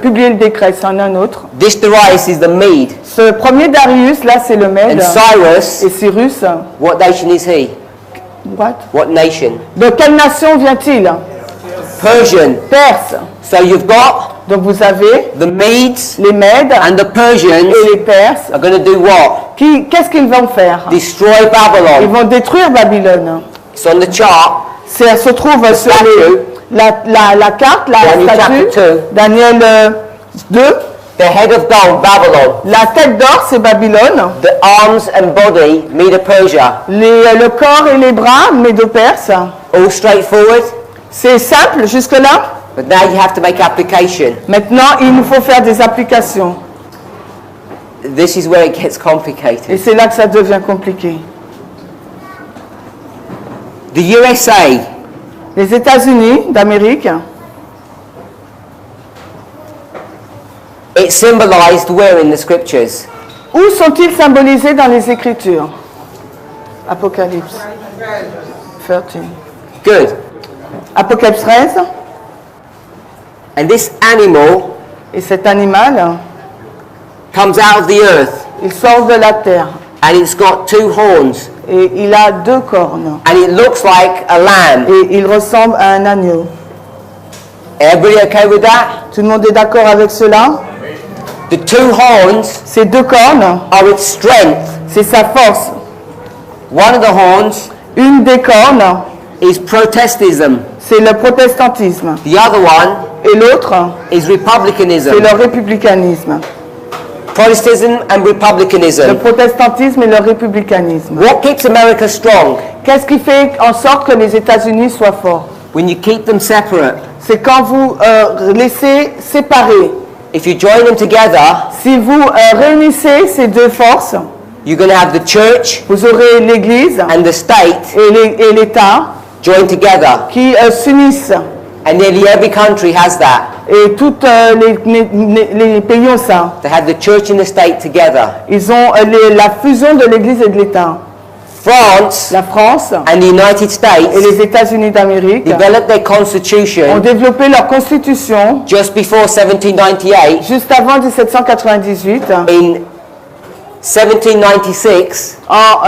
publié le décret, c'en est un autre. This Darius is the Mede. Ce premier Darius-là, c'est le Mède. And Cyrus, Et Cyrus, what nation is he? what? What nation? De quelle nation vient-il? Persian. Perse. So you've got Donc vous avez the Medes les Mèdes and the Persians et les Perses. are going to do what? Qu'est-ce qu'ils vont faire? Destroy Ils Babylon. vont détruire Babylone. It's on the chart. Ça se trouve sur la carte, la Daniel statue, chapter 2. Daniel 2. The head of gold, Babylon. La tête d'or, c'est Babylone. The arms and body, Medo-Persia. Le corps et les bras, Médo-Perse. All straightforward. C'est simple jusque-là. But now you have to make application. Maintenant, il nous faut faire des applications. This is where it gets Et complicated. c'est là que ça devient compliqué. The USA, Les États-Unis d'Amérique, it symbolized where in the scriptures? où sont-ils symbolisés dans les Écritures? Apocalypse 13. Good. Apocalypse 13. And this animal Et cet animal, comes out of the earth il sort de la terre. and it's got two horns Et il a 2 cornes. and it looks like a lamb. Et il ressemble à un agneau. Everybody okay with that? Tout le monde est d'accord avec cela? The two horns Ces 2 cornes, are its strength. c'est sa force. One of the horns Une des cornes, is Protestantism. c'est le protestantisme. The other one Et l'autre, is c'est republicanism. le républicanisme. Protestantism and Le republicanism. protestantisme et le républicanisme. What keeps America strong? Qu'est-ce qui fait en sorte que les États-Unis soient forts? When you keep them separate. C'est quand vous laissez séparer. If you join them together, Si vous réunissez ces 2 forces, you're going to have the church vous aurez l'Église and the state et l'État join together. qui s'unissent. And nearly every country has that. Et tous les pays ont ça. They have the church and the state together. Ils ont la fusion de l'Église et de l'État. France La France and the United et States les États-Unis d'Amérique developed their ont constitution développé leur constitution just before 1798. juste avant 1798. In 1796, En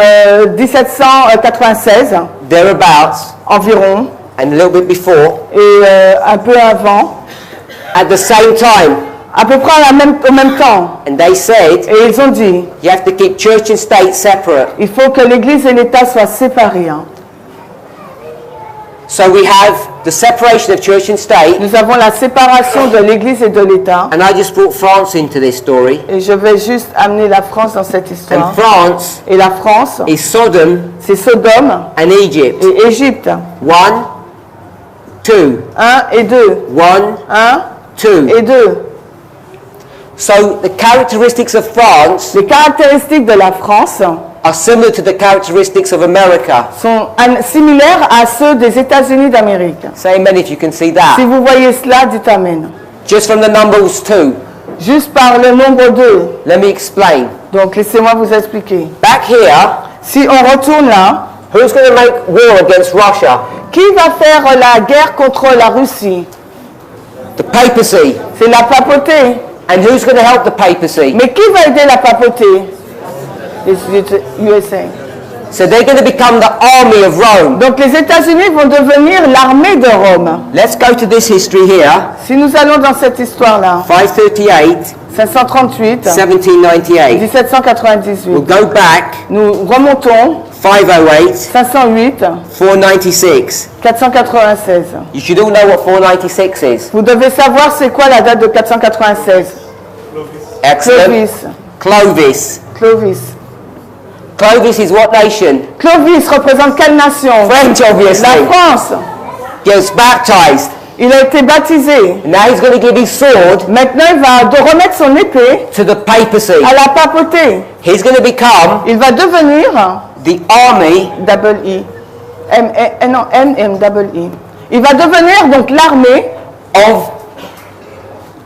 1796, thereabouts, environ, and a little bit before, et un peu avant, at the same time, à peu près au même temps. and they said Et ils ont dit, you have to keep church and state separate. il faut que l'Église et l'État soient séparés. Hein. So we have the separation of church and state, Nous avons la séparation de l'Église et de l'État. and I just brought France into this story. Et je vais juste amener la France dans cette histoire. And France Et la France, is Sodom c'est Sodome and Egypt. et Égypte. 1, 2, 1 et 2. 1, 1 2. et 2. So the characteristics of France Les caractéristiques de la France are similar to the characteristics of America. sont similaires à ceux des États-Unis d'Amérique. Say amen if you can see Si that. vous voyez cela, dites Amen. Just from the numbers 2. Juste par le nombre 2. Let me explain. Donc laissez-moi vous expliquer. Back here, Si on retourne là, who's going to make war against Russia? qui va faire la guerre contre la Russie? The papacy. C'est la papauté. And who's going to help the papacy? Mais qui va aider la papauté? Les USA. So they're going to become the army of Rome. Donc les États-Unis vont devenir l'armée de Rome. Let's go to this history here. Si nous allons dans cette histoire-là, 538, 538, 1798. 1798, We'll go back nous remontons 508, 508, 496. 496. You should all know what 496 is. Vous devez savoir c'est quoi la date de 496. Excellent. Clovis. Clovis. Clovis. Clovis is what nation? Clovis représente quelle nation? French, obviously. La France. He was baptized. Il a été baptisé. Now he's going to give his sword Maintenant, il va remettre son épée to the papacy. à la papauté. He's going to become Il va devenir the army double I. Non, M double I. Il va devenir donc l'armée of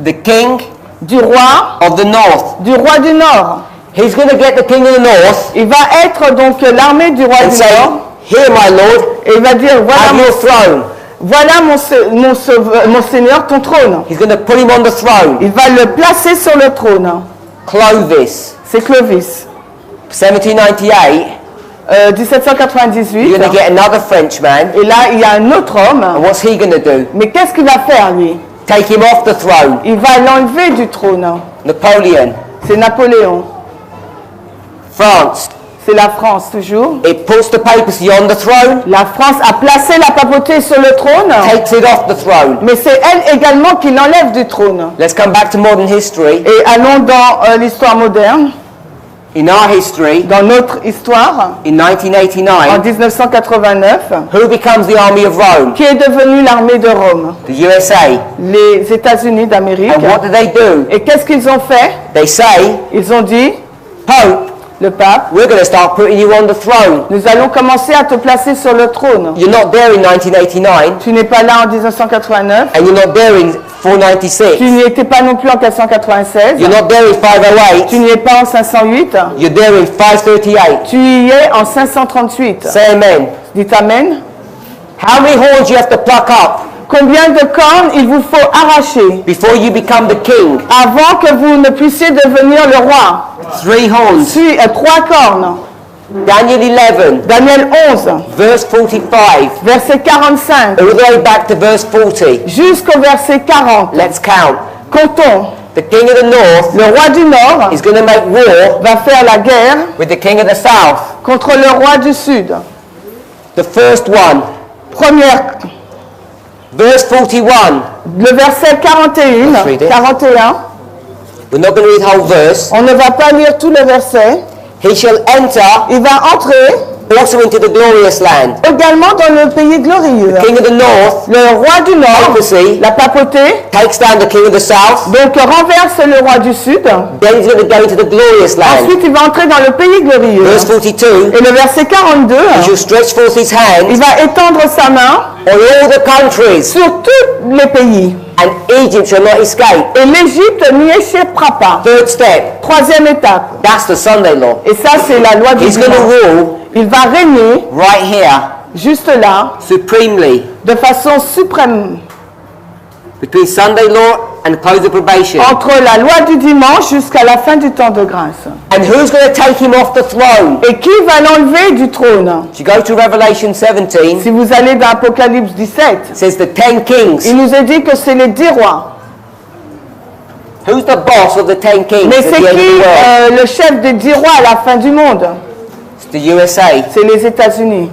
the king du roi of the north. du Nord. He's going to get the king of the north Il va être donc l'armée du roi and du say, Nord. here my lord, Et il va dire, have your throne. voilà mon Seigneur, ton trône. He's going to put him on the throne. Il va le placer sur le trône. Clovis. C'est Clovis. 1798, 1798. you're going to get another Frenchman. Et là, il y a un autre homme. And what's he going to do? Mais qu'est-ce qu'il va faire, lui? Take him off the throne. Il va l'enlever du trône. Napoleon. C'est Napoléon. France. C'est la France, toujours. It puts the papacy on the throne, La France a placé la papauté sur le trône. takes it off the throne. Mais c'est elle également qui l'enlève du trône. Let's come back to modern history. Et allons dans l'histoire moderne. In our history, Dans notre histoire, in 1989, en 1989, who becomes the army of Rome? qui est devenue l'armée de Rome? The USA. Les États-Unis d'Amérique. And what do they do? Et qu'est-ce qu'ils ont fait? They say, Ils ont dit, Pope, le pape, we're going to start putting you on the throne. nous allons commencer à te placer sur le trône. You're not there in 1989, Tu n'es pas là en 1989. and you're not there in 496. Tu n'y étais pas non plus en 496. You're not there in 508. Tu n'y es pas en 508. You're there in 538. Tu y es en 538. Say amen. Dites Amen. How many horns you have to pluck up Combien de cornes il vous faut arracher before you become the king? avant que vous ne puissiez devenir le roi? 3 horns. 3 cornes. Daniel 11, Daniel 11, verse 45, verset 45, all the way back to verse 40. jusqu'au verset 40. Let's count. Comptons. The king of the north Le roi du Nord is going to make war va faire la guerre with the king of the south. contre le roi du Sud. The first one, Première, verse 41. le verset 41. Let's read it. 41. We're not going to read the whole verse. On ne va pas lire tout le verset. He shall enter Il va entrer also into the glorious land. également dans le pays glorieux. King of the north Le roi du Nord, papacy la papauté, takes down the king of the south. donc renverse le roi du Sud. Then he's going to go into the glorious land. Ensuite, il va entrer dans le pays glorieux. Verse 42. Et le verset 42, He shall stretch forth his il hand va étendre sa main on all the countries, sur tous les pays. and Egypt shall not escape. Et l'Égypte n'y échappera pas. Third step. Troisième étape. That's the Sunday law. Et ça, c'est la loi du He's going to dimanche. rule Il va régner right here, juste là, supremely, de façon suprême, between Sunday law and the close of probation. entre la loi du dimanche jusqu'à la fin du temps de grâce. And who's going to take him off the throne? Et qui va l'enlever du trône? If you go to Revelation 17, Si vous allez dans Apocalypse 17, it says the 10 kings. il nous est dit que c'est les 10 rois. Who's the boss of the 10 kings Mais at c'est the end of qui the world? le chef des 10 rois à la fin du monde? It's the USA, C'est les États-Unis.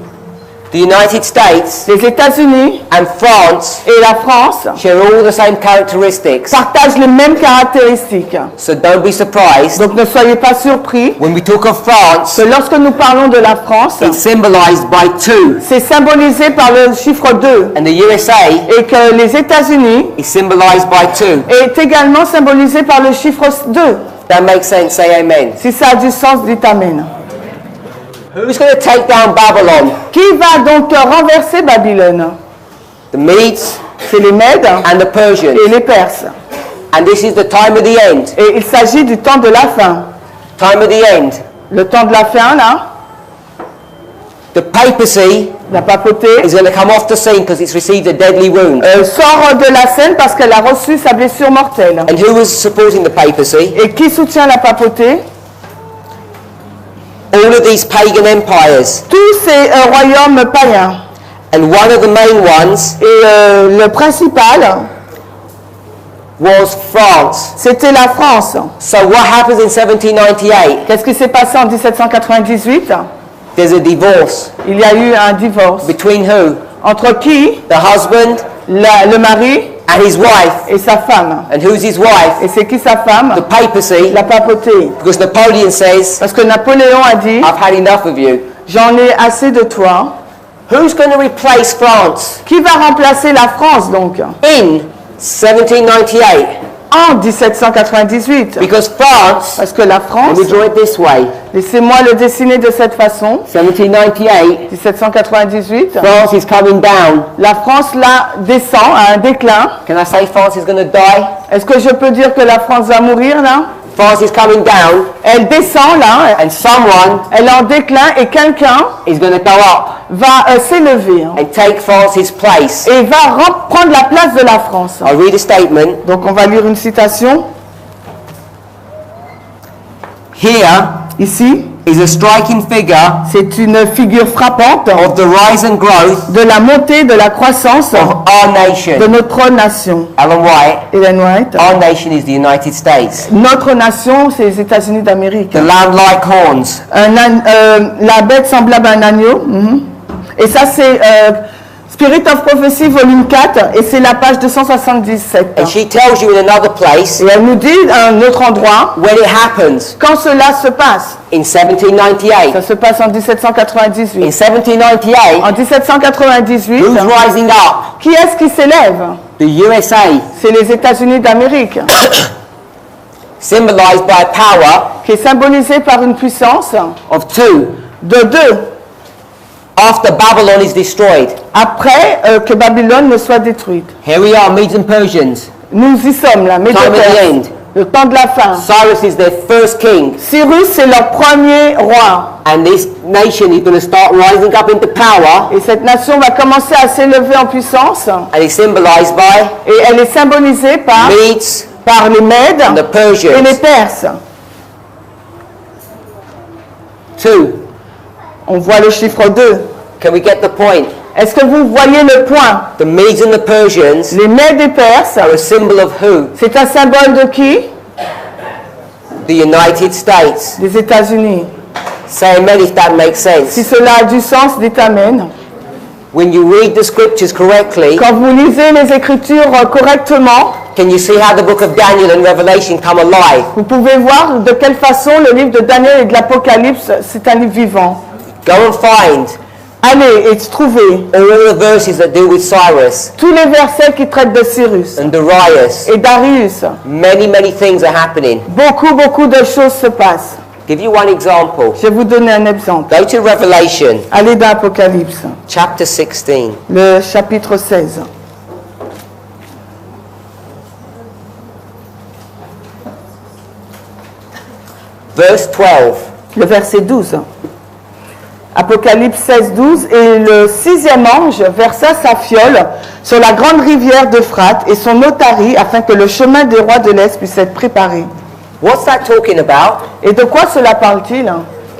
the United States, Les États-Unis and France et la France share all the same characteristics. partagent les mêmes caractéristiques. So don't be surprised Donc ne soyez pas surpris when we talk of France, que lorsque nous parlons de la France, it's symbolized by 2, c'est symbolisé par le chiffre 2 and the USA et que les États-Unis is symbolized by 2. est également symbolisé par le chiffre 2. That makes sense. Say amen. Si ça a du sens, dites Amen. Who's going to take down Babylon? Qui va donc renverser Babylone? The Medes C'est les Mèdes and the Persians. et les Perses. And this is the time of the end. Et il s'agit du temps de la fin. Time of the end. Le temps de la fin, là, The papacy la papauté, is going to come off the scene because it's received a deadly wound. sort de la scène parce qu'elle a reçu sa blessure mortelle. And who was supporting the papacy? Et qui soutient la papauté? All of these pagan empires. Tous ces royaumes païens. And one of the main ones Et le principal, was France. c'était la France. So what happens in 1798? Qu'est-ce qui s'est passé en 1798? There's a divorce. Il y a eu un divorce. Between who? Entre qui? The husband Le mari and his wife. et sa femme. And who's his wife? Et c'est qui sa femme? The papacy. La papauté. Because Napoleon says, Parce que Napoléon a dit, I've had enough of you. j'en ai assez de toi. Who's going to replace France? Qui va remplacer la France donc? In 1798. En 1798. Because France, Parce que la France, let me draw it this way. laissez-moi le dessiner de cette façon. 1798, 1798. France is coming down. La France là descend à un déclin. Can I say France is going to die? Est-ce que je peux dire que la France va mourir là? France is coming down. Elle descend là, And someone elle est en déclin et quelqu'un is going to go up va s'élever and take France's place. et va prendre la place de la France. I'll read a statement. Donc on va lire une citation. Here Ici, is a striking figure c'est une figure frappante of the rise and growth de la montée de la croissance of our nation. de notre nation. Alan White, Ellen White. our nation is the United States. Notre nation, c'est les États-Unis d'Amérique. The lamb like horns. La bête semblable à un agneau. Et ça, c'est Spirit of Prophecy, volume 4, et c'est la page 277. And she tells you in another place Et elle nous dit à un autre endroit, when it happens quand cela se passe. in 1798. Ça se passe en 1798. In 1798, En 1798, who's rising up? qui est-ce qui s'élève? The USA, C'est les États-Unis d'Amérique, symbolized by a power qui est symbolisé par une puissance of two. de deux, After Babylon is destroyed. après que Babylone ne soit détruite. Here we are, Medes and Persians. Nous y sommes là, Time at the end. le temps de la fin. Cyrus is their first king. Cyrus, c'est leur premier roi. And this nation is going to start rising up into power. Et cette nation va commencer à s'élever en puissance. And it's symbolized by Et elle est symbolisée par Medes les Mèdes and the et les Persians. Perses. Two. On voit le chiffre 2. Can we get the point? Est-ce que vous voyez le point? The Medes and the Persians Les Mèdes et Perses, are a symbol of who? c'est un symbole de qui? The United States. Des États-Unis. Say amen if that makes Si sense. cela a du sens, dites Amen. When you read the scriptures correctly, Quand vous lisez les Écritures correctement, can you see how the book of Daniel and Revelation come alive? vous pouvez voir de quelle façon le livre de Daniel et de l'Apocalypse, c'est un livre vivant. Go and find Allez et trouvez all the verses that deal with Cyrus tous les versets qui traitent de Cyrus and Darius. et Darius. Many, many things are happening. Beaucoup de choses se passent. Give you one example. Je vais vous donner un exemple. Go to Revelation, Allez dans Apocalypse, chapter 16. le chapitre 16. Verse 12. Le verset 12. Apocalypse 16, 12. Et le sixième ange versa sa fiole sur la grande rivière d'Euphrate et son otarie afin que le chemin des rois de l'Est puisse être préparé. What's that talking about? Et de quoi cela parle-t-il?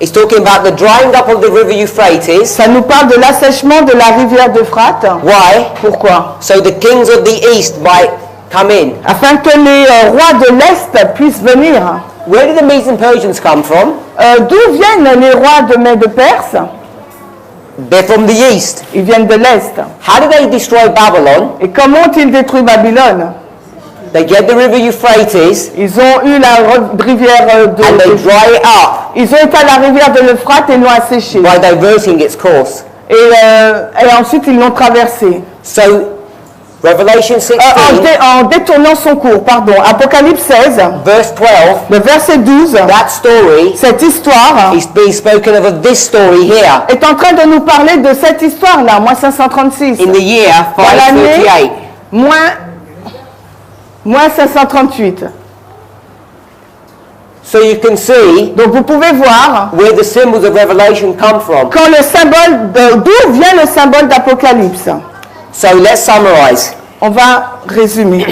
It's talking about the drying up of the river Euphrates. Ça nous parle de l'assèchement de la rivière d'Euphrate. Why? Pourquoi? So the kings of the east might come in. Afin que les rois de l'Est puissent venir. Where did the Medes and Persians come from? D'où viennent les rois de Mède de Perse? They're from the east. Ils viennent de l'Est. How did they destroy Babylon? Et comment ont-ils détruit Babylone? They get the river Euphrates Ils ont eu la rivière and they dry it up Ils ont été à la rivière de l'Euphrate et l'ont asséchée. by diverting its course. Et ensuite, ils l'ont traversée. So, Revelation 16, En détournant son cours, pardon. Apocalypse 16, verse 12, le verset 12, that story cette histoire is being spoken of this story here. est en train de nous parler de cette histoire-là, moins 536. In the year Dans l'année 538. moins 538. So you can see Donc vous pouvez voir where the symbols of Revelation come from. quand le symbole d'où vient le symbole d'Apocalypse. So let's summarize. On va résumer.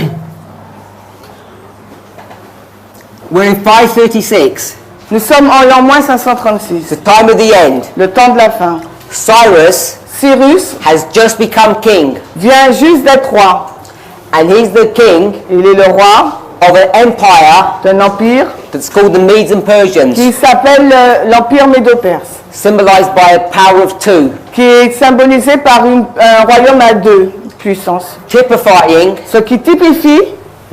We're in 536, Nous sommes en l'an moins 536, the time of the end. le temps de la fin. Cyrus Cyrus has just become king, vient juste d'être roi. and he's the king Il est le roi of an empire d'un empire that's called the Medes and Persians. qui s'appelle l'Empire Médo-Perse. symbolized by a power of 2, qui est symbolisé par un royaume à 2 puissances. typifying Ce qui typifie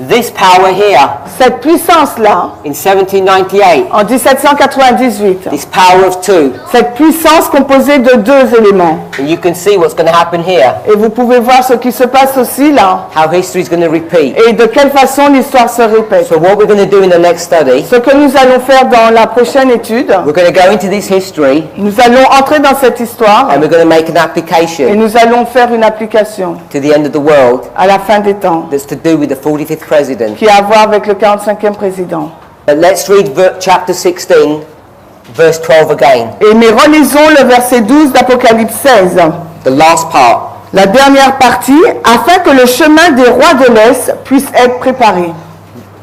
this power here cette puissance-là in 1798, en 1798. this power of 2. Cette puissance composée de 2 éléments. And you can see what's going to happen here, Et vous pouvez voir ce qui se passe aussi là. how history is going to repeat. Et de quelle façon l'histoire se répète. So what we're going to do in the next study, Ce que nous allons faire dans la prochaine étude, we're going to go into this history nous allons entrer dans cette histoire and we're going to make an et application nous allons faire une application to the end of the world à la fin des temps that's to do with the 45th president. qui a à voir avec le 45e président. But let's read chapter 16, verse 12 again, Mais relisons le verset 12 d'Apocalypse 16, the last part. la dernière partie, afin que le chemin des rois de l'Est puisse être préparé.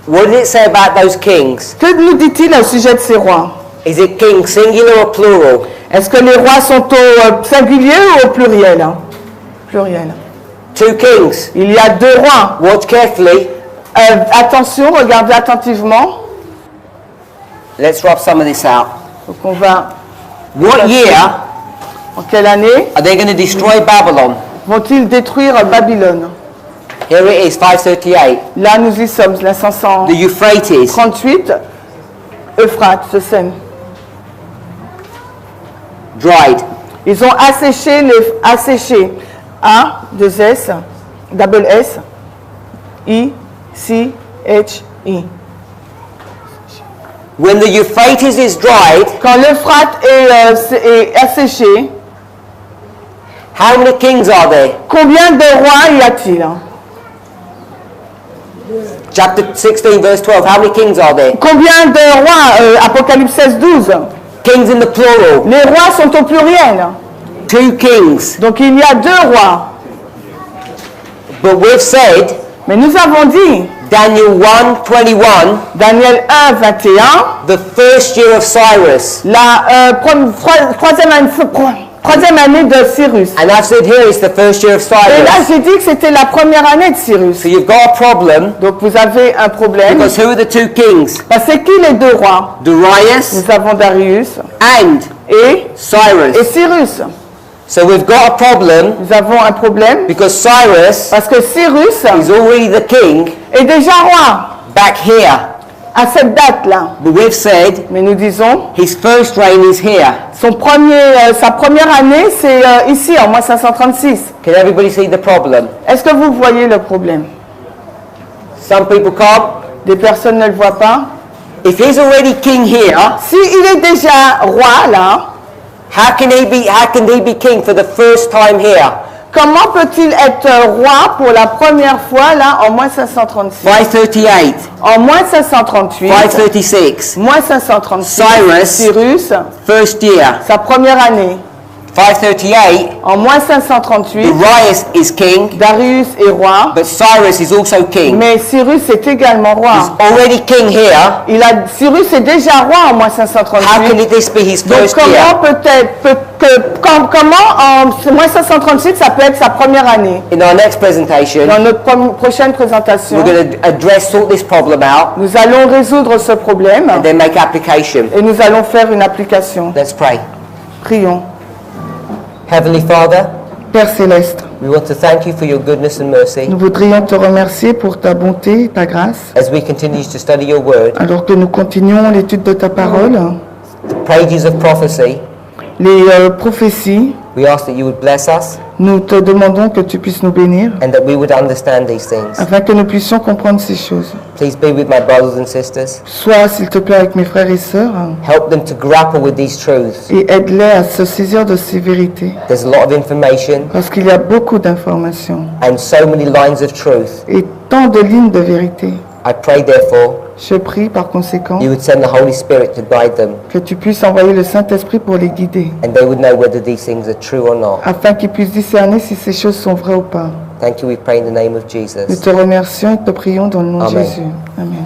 What did it say about those kings? Que nous dit-il au sujet de ces rois? Is it king singular or plural? Est-ce que les rois sont au singulier ou au pluriel? Pluriel. 2 kings. Il y a 2 rois. Watch carefully. Attention, regardez attentivement. Let's rub some of this out. Donc on va... What year En quelle année are they going to destroy Babylon? vont-ils détruire Babylone? Here it is, 538. Là, nous y sommes, la The 538, Euphrates, Euphrate, se Seine. dried. Ils ont asséché A, 2 S, double S, I, C, H, I. When the Euphrates is dried, Quand l'Euphrate est asséché, how many kings are there? combien de rois y a-t-il? Chapter 16, verse 12. How many kings are there? Combien de rois? Apocalypse 16, 12. Kings in the plural. Les rois sont au pluriel. 2 kings. Donc il y a 2 rois. But we've said, Mais nous avons dit, Daniel 1:21, Daniel 1, 21, the first year of Cyrus. la troisième année de Cyrus. And I've said here it's the first year of Et là, Cyrus. j'ai dit que c'était la première année de Cyrus. So you've got a problem, Donc vous avez un problème. because who are the 2 kings? C'est qui les 2 rois? Darius Nous avons Darius and et Cyrus. Cyrus. So we've got a problem Nous avons un problème because Cyrus parce que Cyrus is already the king est déjà roi back here. à cette date-là. But we've said Mais nous disons, his first reign is here. sa première année, c'est ici, en moins 536. Can everybody see the problem? Est-ce que vous voyez le problème? Some people can't. Des personnes ne le voient pas. If he's already king here, S'il est déjà roi là, how can he be king for the first time here? comment peut-il être roi pour la première fois là en moins 536? 538, En moins 538, 536, moins 536, Cyrus, first year. sa première année. 538, En moins 538, Darius is king, Darius est roi, but Cyrus is also king. mais Cyrus est également He's roi. already king here. Cyrus est déjà roi en moins How can 538. this be his Donc first year? comment en moins 538 ça peut être sa première année? In our next presentation, Dans notre prochaine présentation, we're going to sort this problem out, nous allons résoudre ce problème and then make application. et nous allons faire une application. Let's pray. Prions. Heavenly Father, Père Céleste, we want to thank you for your goodness and mercy nous voudrions te remercier pour ta bonté, ta grâce, as we continue to study your word, alors que nous continuons l'étude de ta parole, the pages of prophecy. les prophéties. We ask that you would bless us Nous te demandons que tu puisses nous bénir and that we would understand these things. afin que nous puissions comprendre ces choses. Please be with my brothers and sisters. Sois, s'il te plaît, avec mes frères et sœurs Help them to grapple with these truths. et aide-les à se saisir de ces vérités. There's a lot of information Parce qu'il y a beaucoup d'informations and so many lines of truth. et tant de lignes de vérité. I pray therefore Je prie par conséquent you would send the Holy Spirit to guide them que tu puisses envoyer le Saint-Esprit pour les guider, and they would know whether these things are true or not. afin qu'ils puissent discerner si ces choses sont vraies ou pas. Thank you, we pray in the name of Nous Jesus. te remercions et te prions dans le nom de Amen. Jésus. Amen.